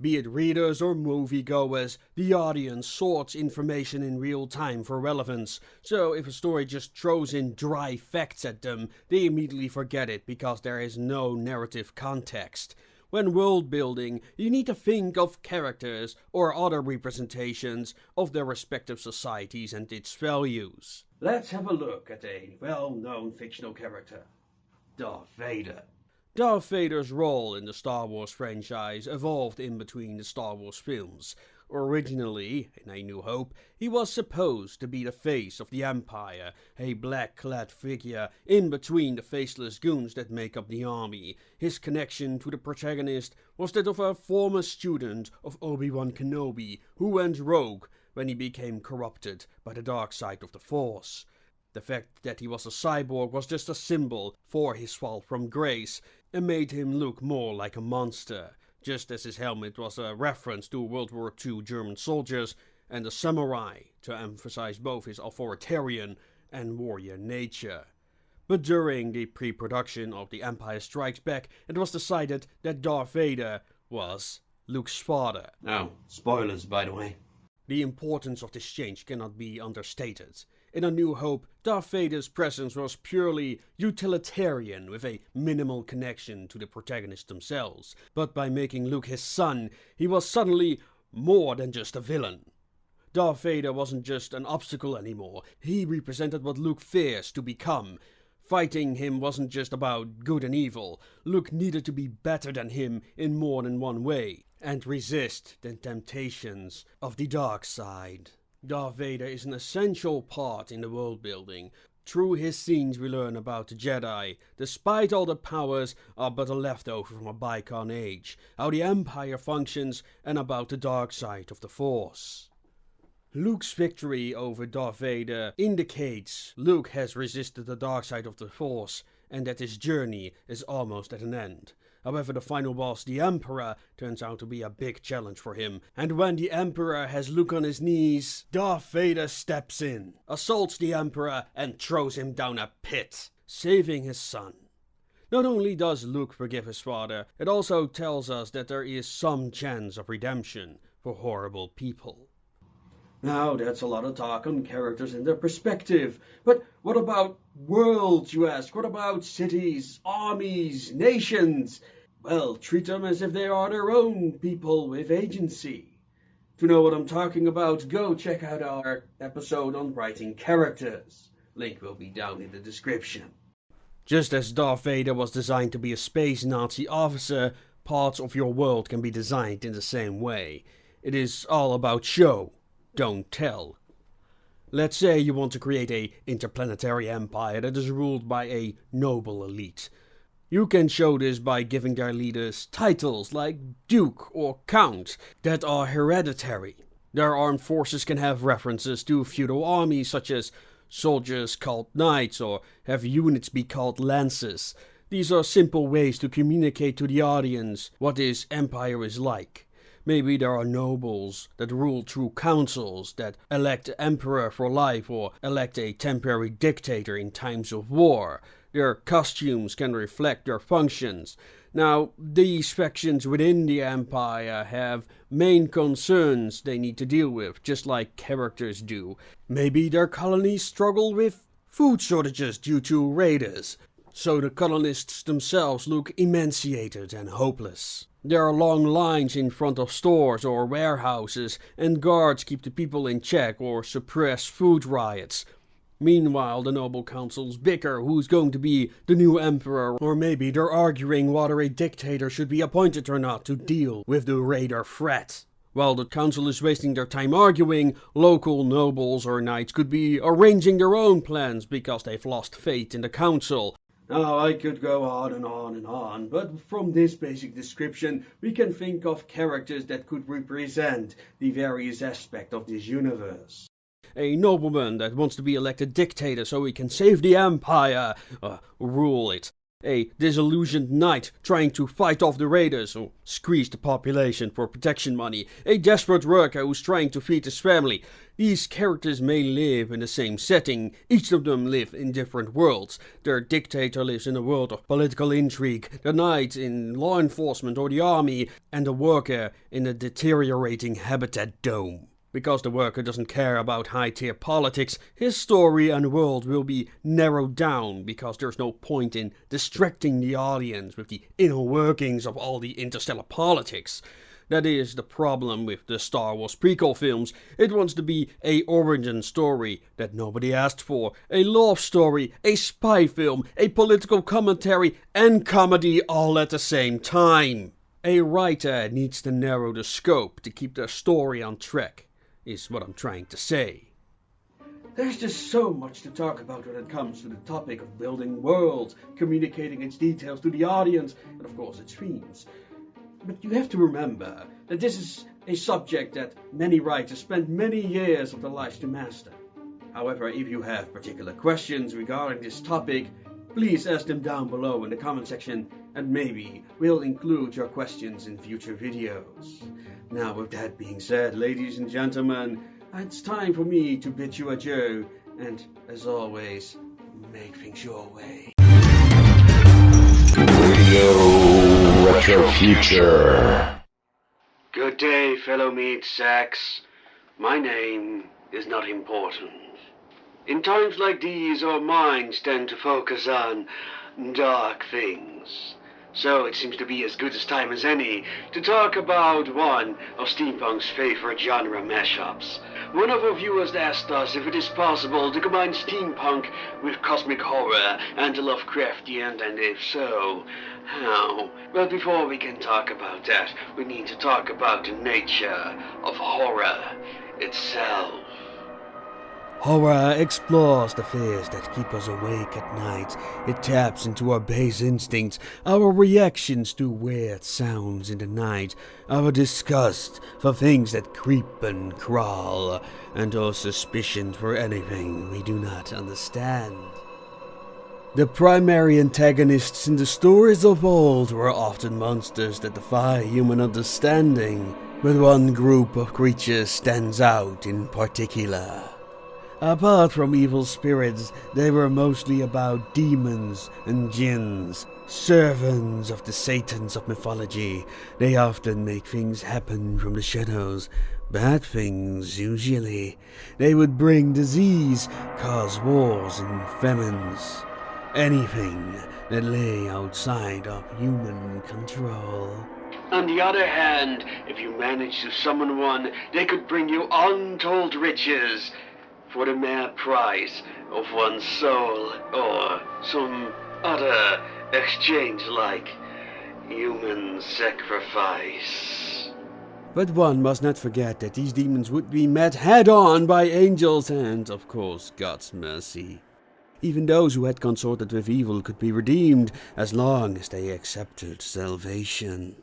Be it readers or moviegoers, the audience sorts information in real time for relevance, so if a story just throws in dry facts at them, they immediately forget it because there is no narrative context. When world building, you need to think of characters or other representations of their respective societies and its values. Let's have a look at a well-known fictional character, Darth Vader. Darth Vader's role in the Star Wars franchise evolved in between the Star Wars films. Originally, in A New Hope, he was supposed to be the face of the Empire, a black-clad figure in between the faceless goons that make up the army. His connection to the protagonist was that of a former student of Obi-Wan Kenobi who went rogue when he became corrupted by the dark side of the Force. The fact that he was a cyborg was just a symbol for his fall from grace and made him look more like a monster, just as his helmet was a reference to World War II German soldiers and a samurai to emphasize both his authoritarian and warrior nature. But during the pre-production of The Empire Strikes Back, it was decided that Darth Vader was Luke's father. Oh, spoilers by the way. The importance of this change cannot be understated. In A New Hope, Darth Vader's presence was purely utilitarian with a minimal connection to the protagonists themselves, but by making Luke his son, he was suddenly more than just a villain. Darth Vader wasn't just an obstacle anymore, he represented what Luke fears to become. Fighting him wasn't just about good and evil, Luke needed to be better than him in more than one way, and resist the temptations of the dark side. Darth Vader is an essential part in the world building. Through his scenes we learn about the Jedi, despite all the powers, are but a leftover from a bygone age, how the Empire functions, and about the dark side of the Force. Luke's victory over Darth Vader indicates Luke has resisted the dark side of the Force, and that his journey is almost at an end. However, the final boss, the Emperor, turns out to be a big challenge for him. And when the Emperor has Luke on his knees, Darth Vader steps in, assaults the Emperor, and throws him down a pit, saving his son. Not only does Luke forgive his father, it also tells us that there is some chance of redemption for horrible people. Now, that's a lot of talk on characters and their perspective. But what about worlds, you ask? What about cities, armies, nations? Well, treat them as if they are their own people with agency. To know what I'm talking about, go check out our episode on writing characters. Link will be down in the description. Just as Darth Vader was designed to be a space Nazi officer, parts of your world can be designed in the same way. It is all about show. Don't tell. Let's say you want to create a interplanetary empire that is ruled by a noble elite. You can show this by giving their leaders titles like Duke or Count that are hereditary. Their armed forces can have references to feudal armies such as soldiers called knights or have units be called lances. These are simple ways to communicate to the audience what this empire is like. Maybe there are nobles that rule through councils that elect an emperor for life or elect a temporary dictator in times of war. Their costumes can reflect their functions. Now, these factions within the empire have main concerns they need to deal with, just like characters do. Maybe their colonies struggle with food shortages due to raiders, so the colonists themselves look emaciated and hopeless. There are long lines in front of stores or warehouses, and guards keep the people in check or suppress food riots. Meanwhile, the noble councils bicker who's going to be the new emperor, or maybe they're arguing whether a dictator should be appointed or not to deal with the raider threat. While the council is wasting their time arguing, local nobles or knights could be arranging their own plans because they've lost faith in the council. Now, I could go on and on and on, but from this basic description, we can think of characters that could represent the various aspects of this universe. A nobleman that wants to be elected dictator so he can save the empire, rule it. A disillusioned knight trying to fight off the raiders or squeeze the population for protection money. A desperate worker who's trying to feed his family. These characters may live in the same setting, each of them live in different worlds. Their dictator lives in a world of political intrigue, the knight in law enforcement or the army, and the worker in a deteriorating habitat dome. Because the worker doesn't care about high-tier politics, his story and world will be narrowed down because there's no point in distracting the audience with the inner workings of all the interstellar politics. That is the problem with the Star Wars prequel films. It wants to be a origin story that nobody asked for, a love story, a spy film, a political commentary, and comedy all at the same time. A writer needs to narrow the scope to keep their story on track, is what I'm trying to say. There's just so much to talk about when it comes to the topic of building worlds, communicating its details to the audience, and of course its themes. But you have to remember that this is a subject that many writers spend many years of their lives to master. However, if you have particular questions regarding this topic, please ask them down below in the comment section, and maybe we'll include your questions in future videos. Now, with that being said, ladies and gentlemen, it's time for me to bid you adieu, and as always, make things your way. Radio Retro Future. Good day, fellow meat sacks. My name is not important. In times like these, our minds tend to focus on dark things. So it seems to be as good a time as any to talk about one of Steampunk's favorite genre mashups. One of our viewers asked us if it is possible to combine steampunk with cosmic horror and the Lovecraftian, and if so, how? Well, before we can talk about that, we need to talk about the nature of horror itself. Horror explores the fears that keep us awake at night. It taps into our base instincts, our reactions to weird sounds in the night, our disgust for things that creep and crawl, and our suspicions for anything we do not understand. The primary antagonists in the stories of old were often monsters that defy human understanding, but one group of creatures stands out in particular. Apart from evil spirits, they were mostly about demons and jinns, servants of the satans of mythology. They often make things happen from the shadows, bad things usually. They would bring disease, cause wars and famines. Anything that lay outside of human control. On the other hand, if you managed to summon one, they could bring you untold riches for the mere price of one's soul, or some other exchange like human sacrifice. But one must not forget that these demons would be met head-on by angels and, of course, God's mercy. Even those who had consorted with evil could be redeemed as long as they accepted salvation.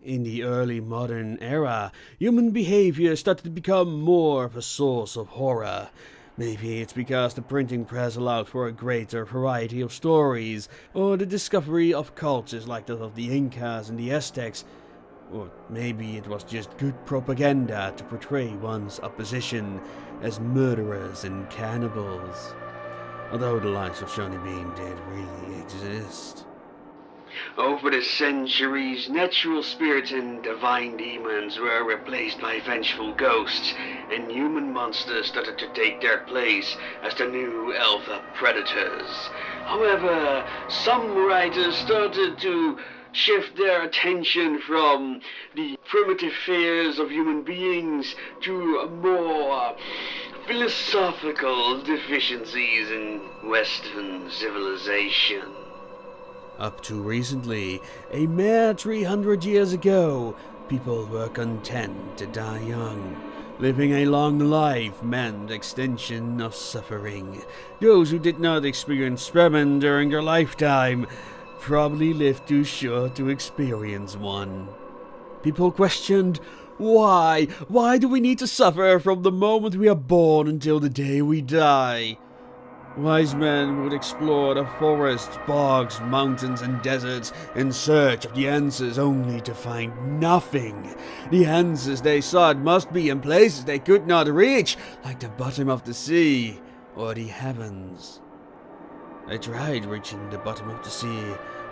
In the early modern era, human behavior started to become more of a source of horror. Maybe it's because the printing press allowed for a greater variety of stories, or the discovery of cultures like that of the Incas and the Aztecs, or maybe it was just good propaganda to portray one's opposition as murderers and cannibals. Although the likes of Johnny Bean did really exist. Over the centuries, natural spirits and divine demons were replaced by vengeful ghosts, and human monsters started to take their place as the new alpha predators. However, some writers started to shift their attention from the primitive fears of human beings to more philosophical deficiencies in Western civilization. Up to recently, a mere 300 years ago, people were content to die young. Living a long life meant extension of suffering. Those who did not experience famine during their lifetime probably lived too short to experience one. People questioned, why? Why do we need to suffer from the moment we are born until the day we die? Wise men would explore the forests, bogs, mountains, and deserts in search of the answers, only to find nothing. The answers they sought must be in places they could not reach, like the bottom of the sea or the heavens. They tried reaching the bottom of the sea,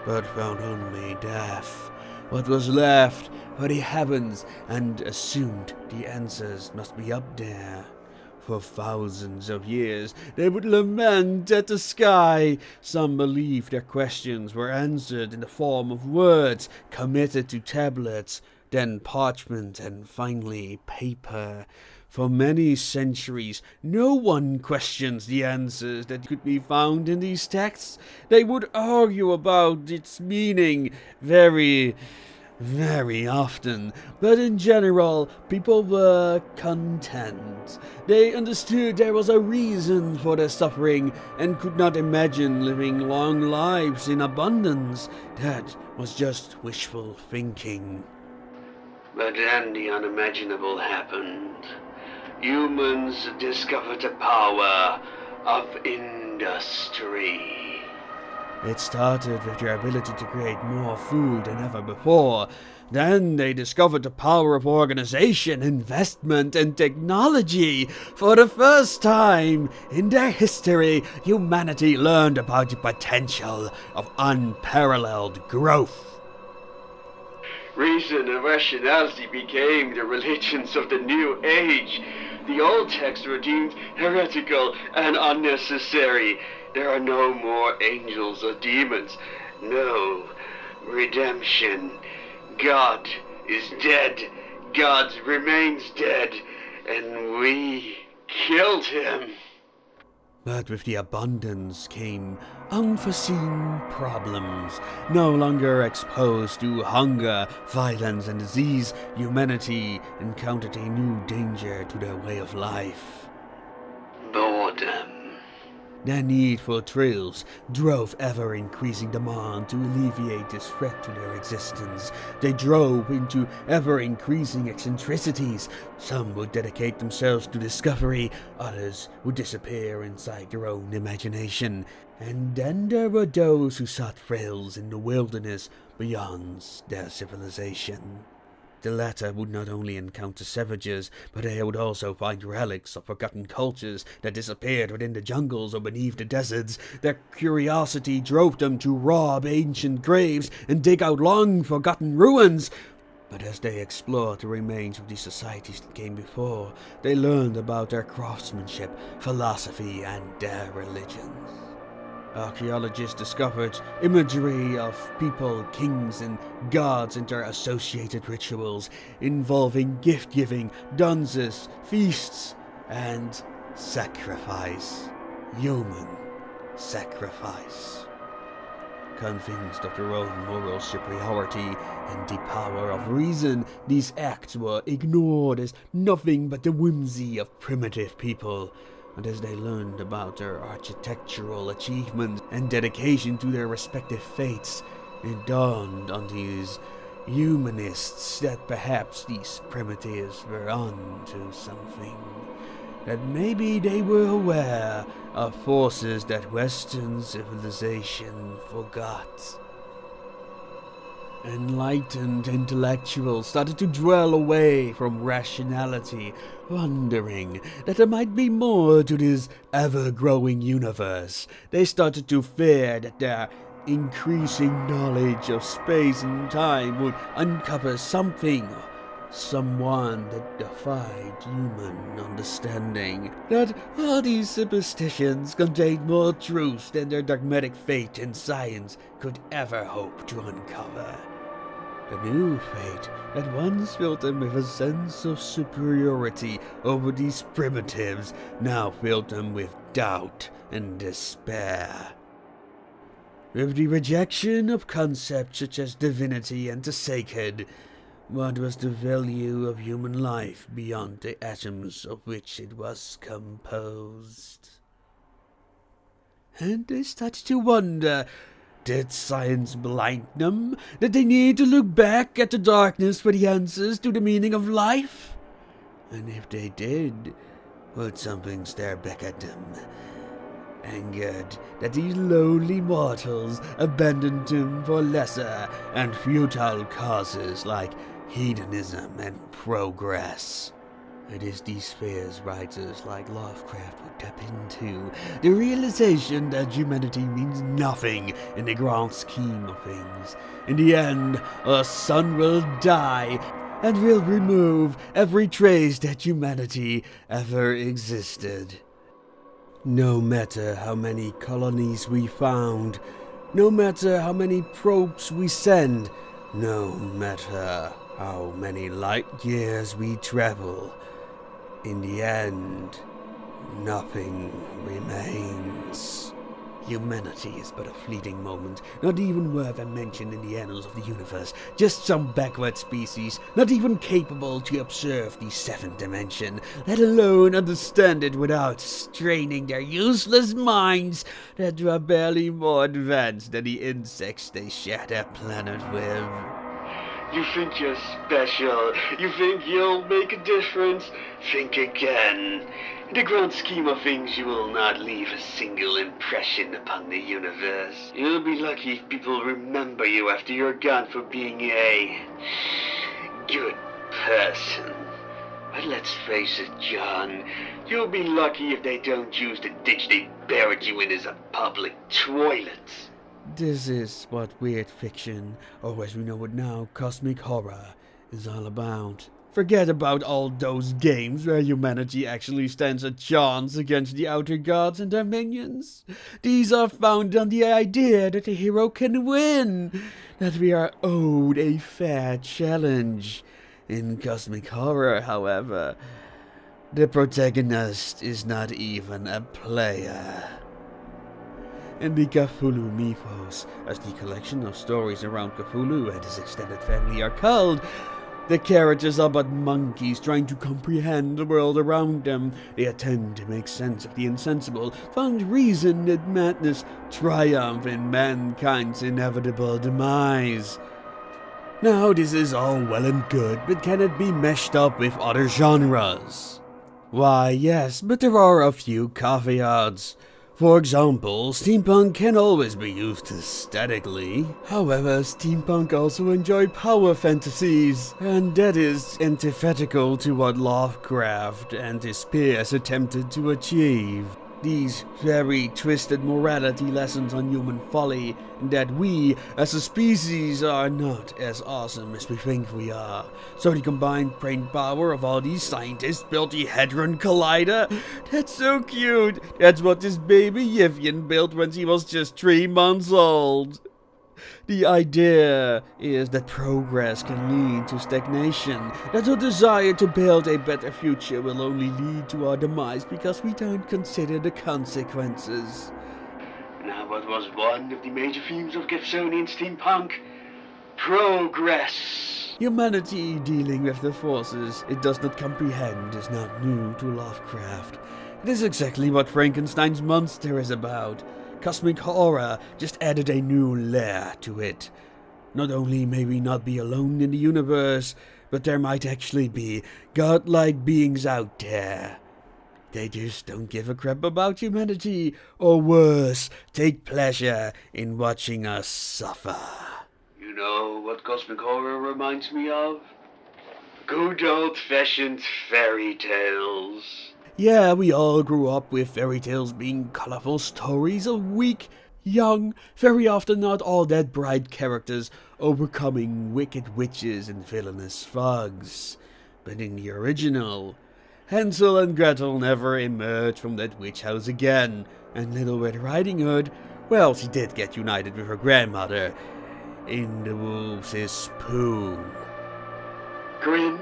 but found only death. What was left were the heavens, and assumed the answers must be up there. For thousands of years, they would lament at the sky. Some believed their questions were answered in the form of words committed to tablets, then parchment, and finally paper. For many centuries, no one questions the answers that could be found in these texts. They would argue about its meaning very often, but in general, people were content. They understood there was a reason for their suffering and could not imagine living long lives in abundance. That was just wishful thinking. But then the unimaginable happened. Humans discovered the power of industry. It started with their ability to create more food than ever before. Then they discovered the power of organization, investment, and technology. For the first time in their history, humanity learned about the potential of unparalleled growth. Reason and rationality became the religions of the new age. The old texts were deemed heretical and unnecessary. There are no more angels or demons. No redemption. God is dead. God remains dead. And we killed him. But with the abundance came unforeseen problems. No longer exposed to hunger, violence, and disease, humanity encountered a new danger to their way of life. Boredom. Their need for thrills drove ever-increasing demand to alleviate this threat to their existence. They drove into ever-increasing eccentricities. Some would dedicate themselves to discovery, others would disappear inside their own imagination. And then there were those who sought thrills in the wilderness beyond their civilization. The latter would not only encounter savages, but they would also find relics of forgotten cultures that disappeared within the jungles or beneath the deserts. Their curiosity drove them to rob ancient graves and dig out long-forgotten ruins. But as they explored the remains of the societies that came before, they learned about their craftsmanship, philosophy, and their religions. Archaeologists discovered imagery of people, kings, and gods and their associated rituals, involving gift-giving, dances, feasts, and sacrifice. Human sacrifice. Convinced of their own moral superiority and the power of reason, these acts were ignored as nothing but the whimsy of primitive people. and as they learned about their architectural achievements and dedication to their respective faiths, it dawned on these humanists that perhaps these primitives were onto something. That maybe they were aware of forces that Western civilization forgot. Enlightened intellectuals started to dwell away from rationality, wondering that there might be more to this ever-growing universe. They started to fear that their increasing knowledge of space and time would uncover something, someone that defied human understanding. That all these superstitions contained more truth than their dogmatic faith in science could ever hope to uncover. The new faith that once filled them with a sense of superiority over these primitives now filled them with doubt and despair. With the rejection of concepts such as divinity and the sacred, what was the value of human life beyond the atoms of which it was composed? And they started to wonder, did science blind them? Did they need to look back at the darkness for the answers to the meaning of life? And if they did, would something stare back at them? Angered that these lowly mortals abandoned them for lesser and futile causes like hedonism and progress. It is these fears writers like Lovecraft would tap into, the realization that humanity means nothing in the grand scheme of things. In the end, our sun will die and will remove every trace that humanity ever existed. No matter how many colonies we found, no matter how many probes we send, no matter how many light years we travel, in the end, nothing remains. Humanity is but a fleeting moment, not even worth a mention in the annals of the universe. Just some backward species, not even capable to observe the seventh dimension, let alone understand it without straining their useless minds that are barely more advanced than the insects they share their planet with. You think you're special? You think you'll make a difference? Think again. In the grand scheme of things, you will not leave a single impression upon the universe. You'll be lucky if people remember you after you're gone for being a good person. But let's face it, John, you'll be lucky if they don't use the ditch they buried you in as a public toilet. This is what weird fiction, or as we know it now, cosmic horror, is all about. Forget about all those games where humanity actually stands a chance against the outer gods and their minions. These are founded on the idea that the hero can win, that we are owed a fair challenge. In cosmic horror, however, the protagonist is not even a player. In the Cthulhu mythos, as the collection of stories around Cthulhu and his extended family are called, the characters are but monkeys trying to comprehend the world around them. They attempt to make sense of the insensible, find reason that madness triumph in mankind's inevitable demise. Now, this is all well and good, but can it be meshed up with other genres? Why, yes, but there are a few caveats. For example, steampunk can always be used aesthetically. However, steampunk also enjoy power fantasies, and that is antithetical to what Lovecraft and his peers attempted to achieve. These very twisted morality lessons on human folly, and that we, as a species, are not as awesome as we think we are. So the combined brain power of all these scientists built the Hadron Collider? That's so cute! That's what this baby Yvian built when she was just 3 months old. The idea is that progress can lead to stagnation, that our desire to build a better future will only lead to our demise because we don't consider the consequences. Now, what was one of the major themes of Gibsonian steampunk? Progress. Humanity dealing with the forces it does not comprehend is not new to Lovecraft. It is exactly what Frankenstein's monster is about. Cosmic horror just added a new layer to it. Not only may we not be alone in the universe, but there might actually be godlike beings out there. They just don't give a crap about humanity, or worse, take pleasure in watching us suffer. You know what cosmic horror reminds me of? Good old-fashioned fairy tales. Yeah, we all grew up with fairy tales being colorful stories of weak, young, very often not all that bright characters overcoming wicked witches and villainous thugs. But in the original, Hansel and Gretel never emerged from that witch house again, and Little Red Riding Hood, well, she did get united with her grandmother in the wolves' poo. Grin?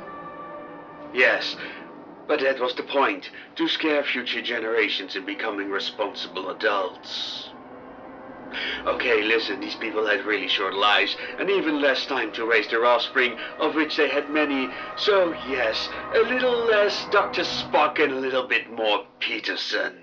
Yes, but that was the point, to scare future generations in becoming responsible adults. Okay, listen, these people had really short lives, and even less time to raise their offspring, of which they had many, so yes, a little less Dr. Spock and a little bit more Peterson.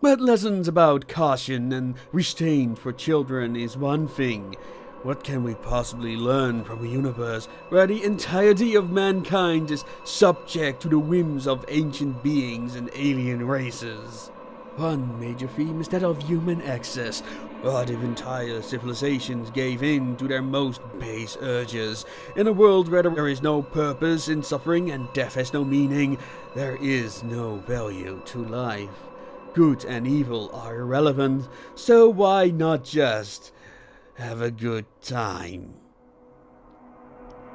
But lessons about caution and restraint for children is one thing. What can we possibly learn from a universe where the entirety of mankind is subject to the whims of ancient beings and alien races? One major theme is that of human excess. What if entire civilizations gave in to their most base urges? In a world where there is no purpose in suffering and death has no meaning, there is no value to life. Good and evil are irrelevant, so why not just have a good time?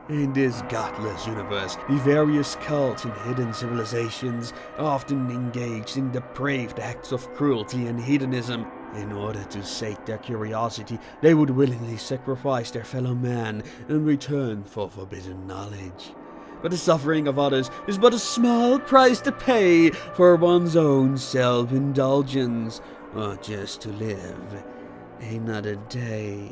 In this godless universe, the various cults and hidden civilizations often engaged in depraved acts of cruelty and hedonism. In order to sate their curiosity, they would willingly sacrifice their fellow man in return for forbidden knowledge. But the suffering of others is but a small price to pay for one's own self-indulgence, or just to live another day.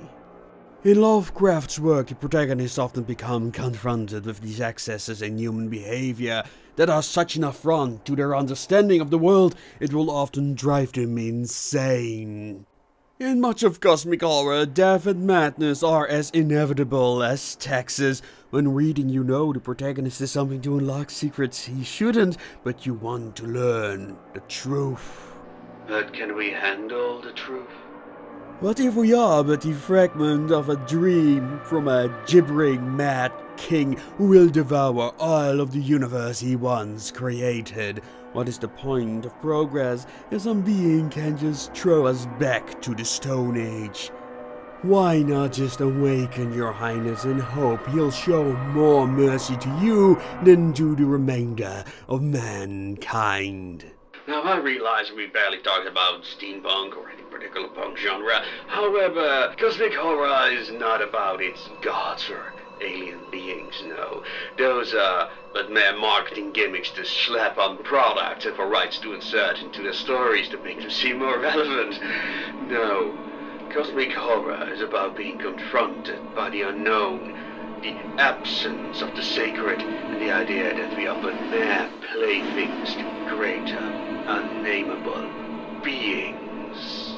In Lovecraft's work, the protagonists often become confronted with these excesses in human behavior that are such an affront to their understanding of the world, it will often drive them insane. In much of cosmic horror, death and madness are as inevitable as taxes. When reading, you know the protagonist is something to unlock secrets he shouldn't, but you want to learn the truth. But can we handle the truth? What if we are but the fragment of a dream from a gibbering mad king who will devour all of the universe he once created? What is the point of progress if some being can just throw us back to the Stone Age? Why not just awaken your highness and hope he'll show more mercy to you than to the remainder of mankind? Now, I realize we barely talked about steampunk or any particular punk genre. However, cosmic horror is not about its gods or alien beings, no. Those are but mere marketing gimmicks to slap on products and for rights to insert into their stories to make them seem more relevant. No, cosmic horror is about being confronted by the unknown, the absence of the sacred, and the idea that we are but mere playthings to greater, unnameable beings.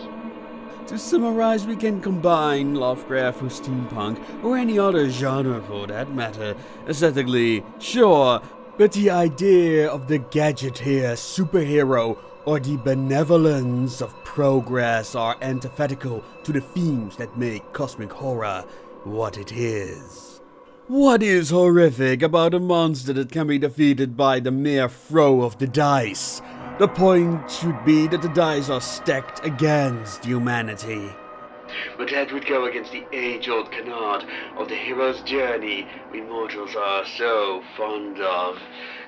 To summarize, we can combine Lovecraft with steampunk, or any other genre for that matter. Aesthetically, sure, but the idea of the gadgeteer superhero or the benevolence of progress are antithetical to the themes that make cosmic horror what it is. What is horrific about a monster that can be defeated by the mere throw of the dice? The point should be that the dice are stacked against humanity. But that would go against the age-old canard of the hero's journey we mortals are so fond of.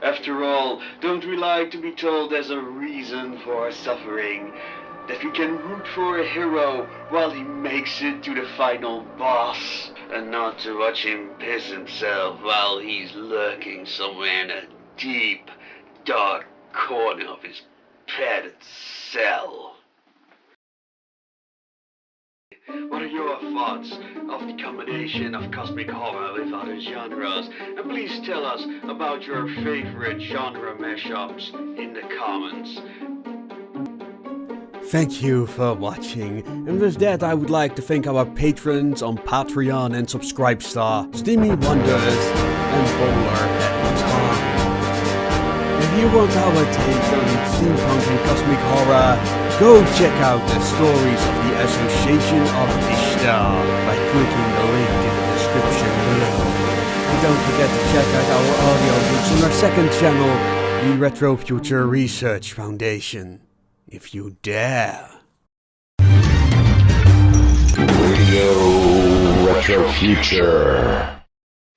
After all, don't we like to be told there's a reason for our suffering? That we can root for a hero while he makes it to the final boss, and not to watch him piss himself while he's lurking somewhere in a deep, dark corner of his padded cell. What are your thoughts of the combination of cosmic horror with other genres? And please tell us about your favorite genre mashups in the comments. Thank you for watching, and with that I would like to thank our patrons on Patreon and Subscribestar, Steamy Wonders and Bowler at the top. If you want our take on steampunk and cosmic horror, go check out the stories of the Association of Ishtar by clicking the link in the description below. And don't forget to check out our audio books on our second channel, the Retro Future Research Foundation. If you dare. Radio Retro Future.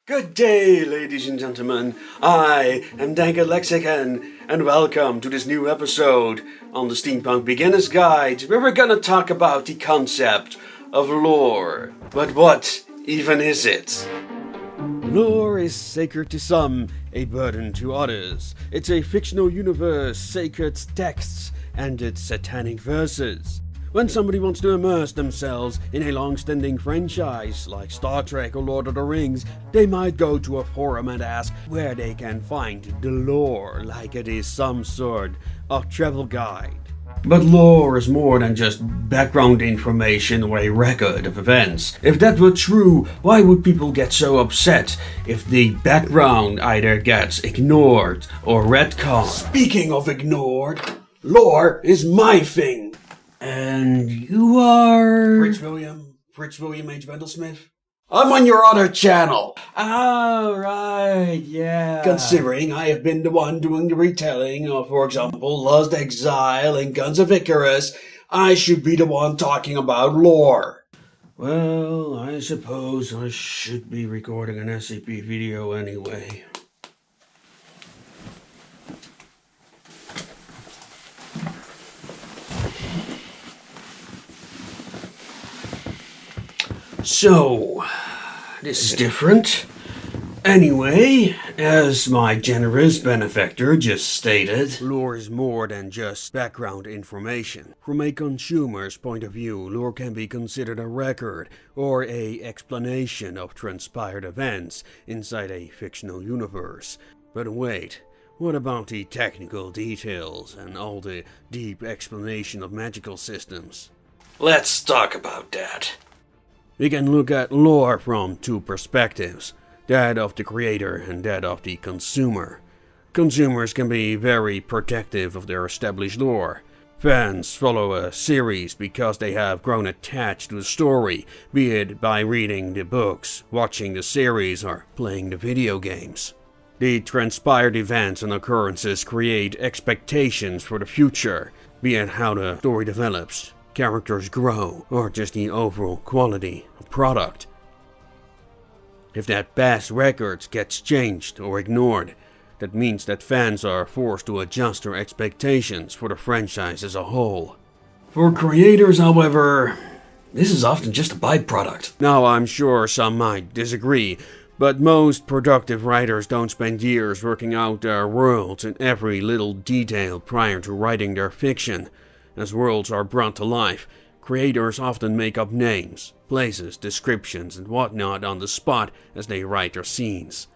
Good day, ladies and gentlemen. I am Danker Lexicon, and welcome to this new episode on the Steampunk Beginner's Guide, where we're gonna talk about the concept of lore. But what even is it? Lore is sacred to some, a burden to others. It's a fictional universe, sacred texts, and its satanic verses. When somebody wants to immerse themselves in a long-standing franchise like Star Trek or Lord of the Rings, they might go to a forum and ask where they can find the lore, like it is some sort of travel guide. But lore is more than just background information or a record of events. If that were true, why would people get so upset if the background either gets ignored or retconned? Speaking of ignored, lore is my thing. And you are... Fritz William H. Wendell-Smith? I'm on your other channel. Oh, right, yeah. Considering I have been the one doing the retelling of, for example, Lost Exile and Guns of Icarus, I should be the one talking about lore. Well, I suppose I should be recording an SCP video anyway. So, this is different. Anyway, as my generous benefactor just stated, lore is more than just background information. From a consumer's point of view, lore can be considered a record or a explanation of transpired events inside a fictional universe. But wait, what about the technical details and all the deep explanation of magical systems? Let's talk about that. We can look at lore from two perspectives, that of the creator and that of the consumer. Consumers can be very protective of their established lore. Fans follow a series because they have grown attached to the story, be it by reading the books, watching the series, or playing the video games. The transpired events and occurrences create expectations for the future, be it how the story develops, characters grow, or just the overall quality of product. If that past record gets changed or ignored, that means that fans are forced to adjust their expectations for the franchise as a whole. For creators, however, this is often just a byproduct. Now, I'm sure some might disagree, but most productive writers don't spend years working out their worlds in every little detail prior to writing their fiction. As worlds are brought to life, creators often make up names, places, descriptions, and whatnot on the spot as they write their scenes.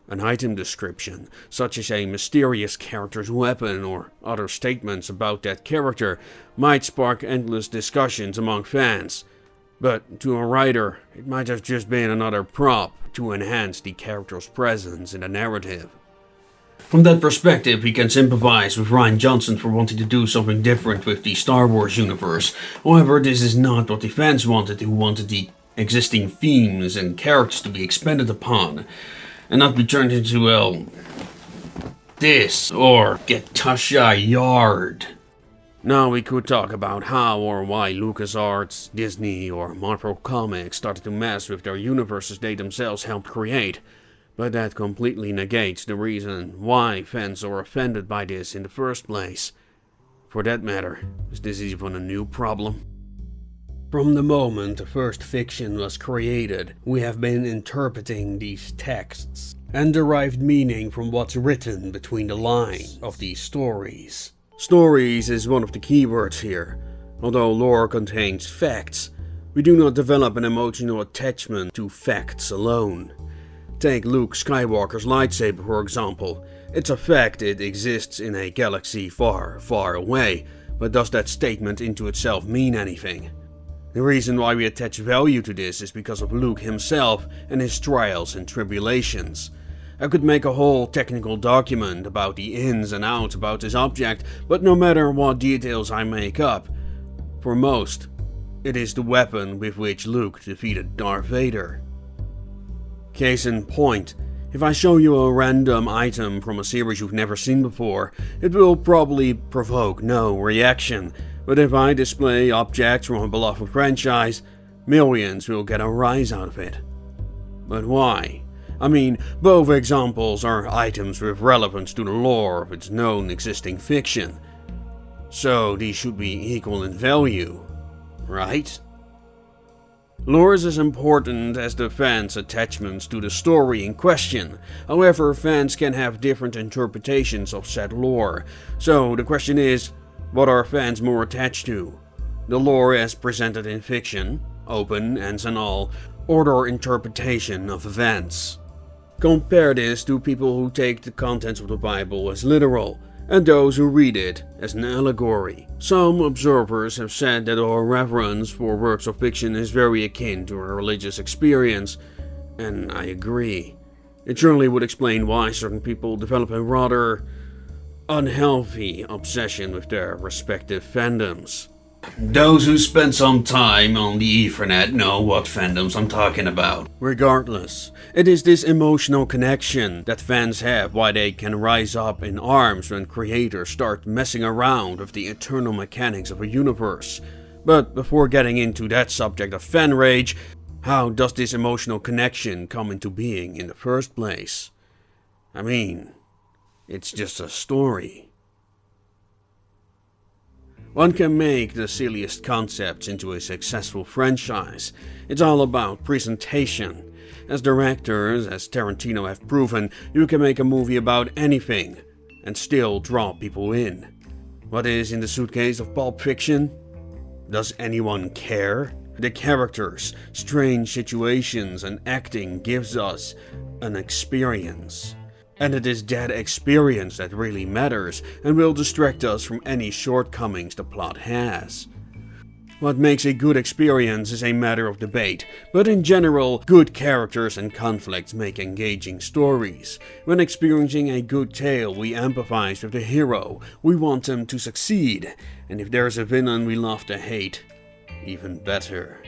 An item description, such as a mysterious character's weapon or other statements about that character, might spark endless discussions among fans. But to a writer, it might have just been another prop to enhance the character's presence in the narrative. From that perspective, we can sympathize with Rian Johnson for wanting to do something different with the Star Wars universe. However, this is not what the fans wanted, who wanted the existing themes and characters to be expanded upon, and not be turned into, well, this, or get Tasha Yard. Now we could talk about how or why LucasArts, Disney, or Marvel Comics started to mess with their universes they themselves helped create. But that completely negates the reason why fans are offended by this in the first place. For that matter, is this even a new problem? From the moment the first fiction was created, we have been interpreting these texts and derived meaning from what's written between the lines of these stories. Stories is one of the keywords here. Although lore contains facts, we do not develop an emotional attachment to facts alone. Take Luke Skywalker's lightsaber, for example. It's a fact it exists in a galaxy far, far away, but does that statement into itself mean anything? The reason why we attach value to this is because of Luke himself and his trials and tribulations. I could make a whole technical document about the ins and outs about this object, but no matter what details I make up, for most, it is the weapon with which Luke defeated Darth Vader. Case in point, if I show you a random item from a series you've never seen before, it will probably provoke no reaction, but if I display objects from a beloved franchise, millions will get a rise out of it. But why? I mean, both examples are items with relevance to the lore of its known existing fiction, so these should be equal in value, right? Lore is as important as the fans' attachments to the story in question. However, fans can have different interpretations of said lore. So the question is, what are fans more attached to? The lore as presented in fiction, open ends and all, or their interpretation of events? Compare this to people who take the contents of the Bible as literal, and those who read it as an allegory. Some observers have said that our reverence for works of fiction is very akin to a religious experience, and I agree. It surely would explain why certain people develop a rather unhealthy obsession with their respective fandoms. Those who spend some time on the Ethernet know what fandoms I'm talking about. Regardless, it is this emotional connection that fans have why they can rise up in arms when creators start messing around with the eternal mechanics of a universe. But before getting into that subject of fan rage, how does this emotional connection come into being in the first place? I mean, it's just a story. One can make the silliest concepts into a successful franchise. It's all about presentation. As directors, as Tarantino have proven, you can make a movie about anything and still draw people in. What is in the suitcase of Pulp Fiction? Does anyone care? The characters, strange situations, and acting gives us an experience. And it is that experience that really matters and will distract us from any shortcomings the plot has. What makes a good experience is a matter of debate, but in general, good characters and conflicts make engaging stories. When experiencing a good tale, we empathize with the hero, we want them to succeed, and if there's a villain we love to hate, even better.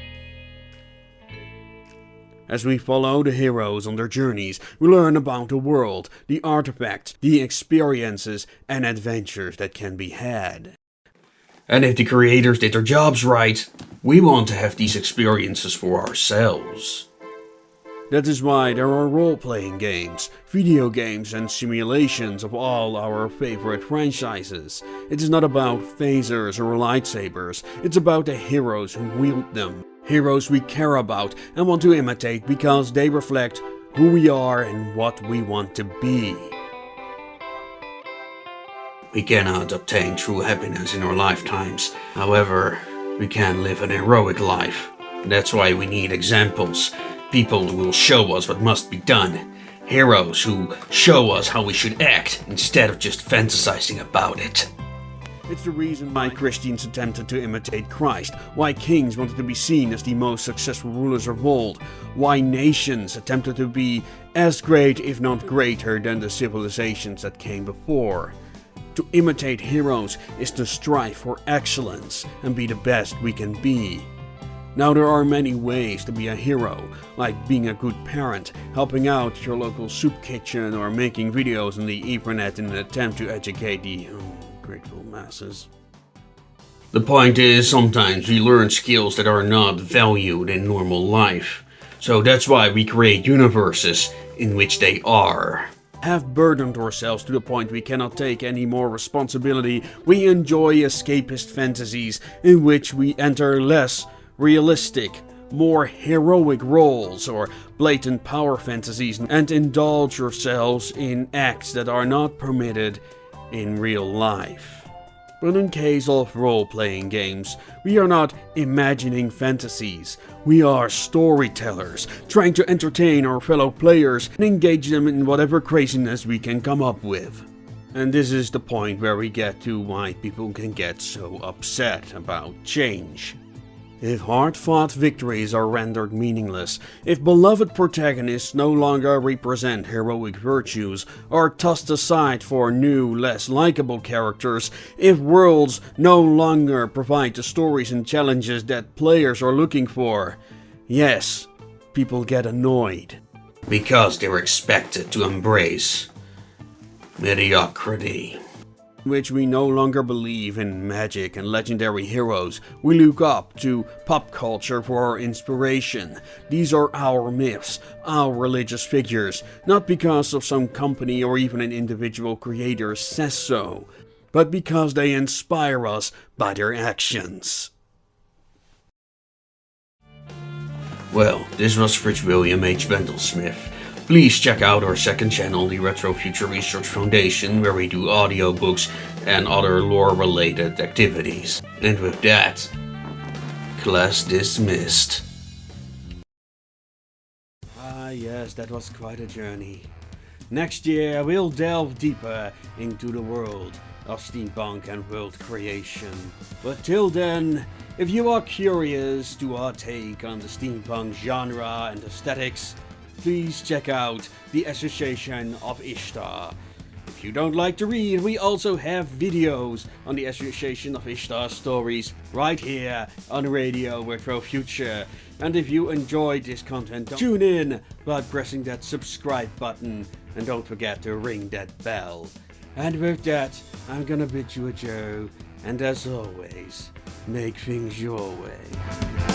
As we follow the heroes on their journeys, we learn about the world, the artifacts, the experiences and adventures that can be had. And if the creators did their jobs right, we want to have these experiences for ourselves. That is why there are role-playing games, video games and simulations of all our favorite franchises. It is not about phasers or lightsabers, it's about the heroes who wield them. Heroes we care about and want to imitate because they reflect who we are and what we want to be. We cannot obtain true happiness in our lifetimes. However, we can live an heroic life. That's why we need examples. People who will show us what must be done. Heroes who show us how we should act instead of just fantasizing about it. It's the reason why Christians attempted to imitate Christ, why kings wanted to be seen as the most successful rulers of old, why nations attempted to be as great if not greater than the civilizations that came before. To imitate heroes is to strive for excellence and be the best we can be. Now there are many ways to be a hero, like being a good parent, helping out your local soup kitchen, or making videos on the Ethernet in an attempt to educate the grateful masses. The point is, sometimes we learn skills that are not valued in normal life. So that's why we create universes in which they are. Have burdened ourselves to the point we cannot take any more responsibility, we enjoy escapist fantasies in which we enter less realistic, more heroic roles or blatant power fantasies and indulge ourselves in acts that are not permitted in real life. But in case of role-playing games, we are not imagining fantasies. We are storytellers, trying to entertain our fellow players and engage them in whatever craziness we can come up with. And this is the point where we get to why people can get so upset about change. If hard-fought victories are rendered meaningless, if beloved protagonists no longer represent heroic virtues, or tossed aside for new, less likable characters, if worlds no longer provide the stories and challenges that players are looking for, yes, people get annoyed. Because they're expected to embrace mediocrity. Which we no longer believe in magic and legendary heroes. We look up to pop culture for our inspiration. These are our myths, our religious figures, not because of some company or even an individual creator says so, but because they inspire us by their actions. Well, this was Fritz William H. Bendel-Smith. Please check out our second channel, the Retro Future Research Foundation, where we do audiobooks and other lore-related activities. And with that, class dismissed. Ah yes, that was quite a journey. Next year we'll delve deeper into the world of steampunk and world creation. But till then, if you are curious to our take on the steampunk genre and aesthetics, please check out the Association of Ishtar. If you don't like to read, we also have videos on the Association of Ishtar stories right here on Radio Retro Future. And if you enjoyed this content, tune in by pressing that subscribe button and don't forget to ring that bell. And with that, I'm gonna bid you adieu, and as always, make things your way.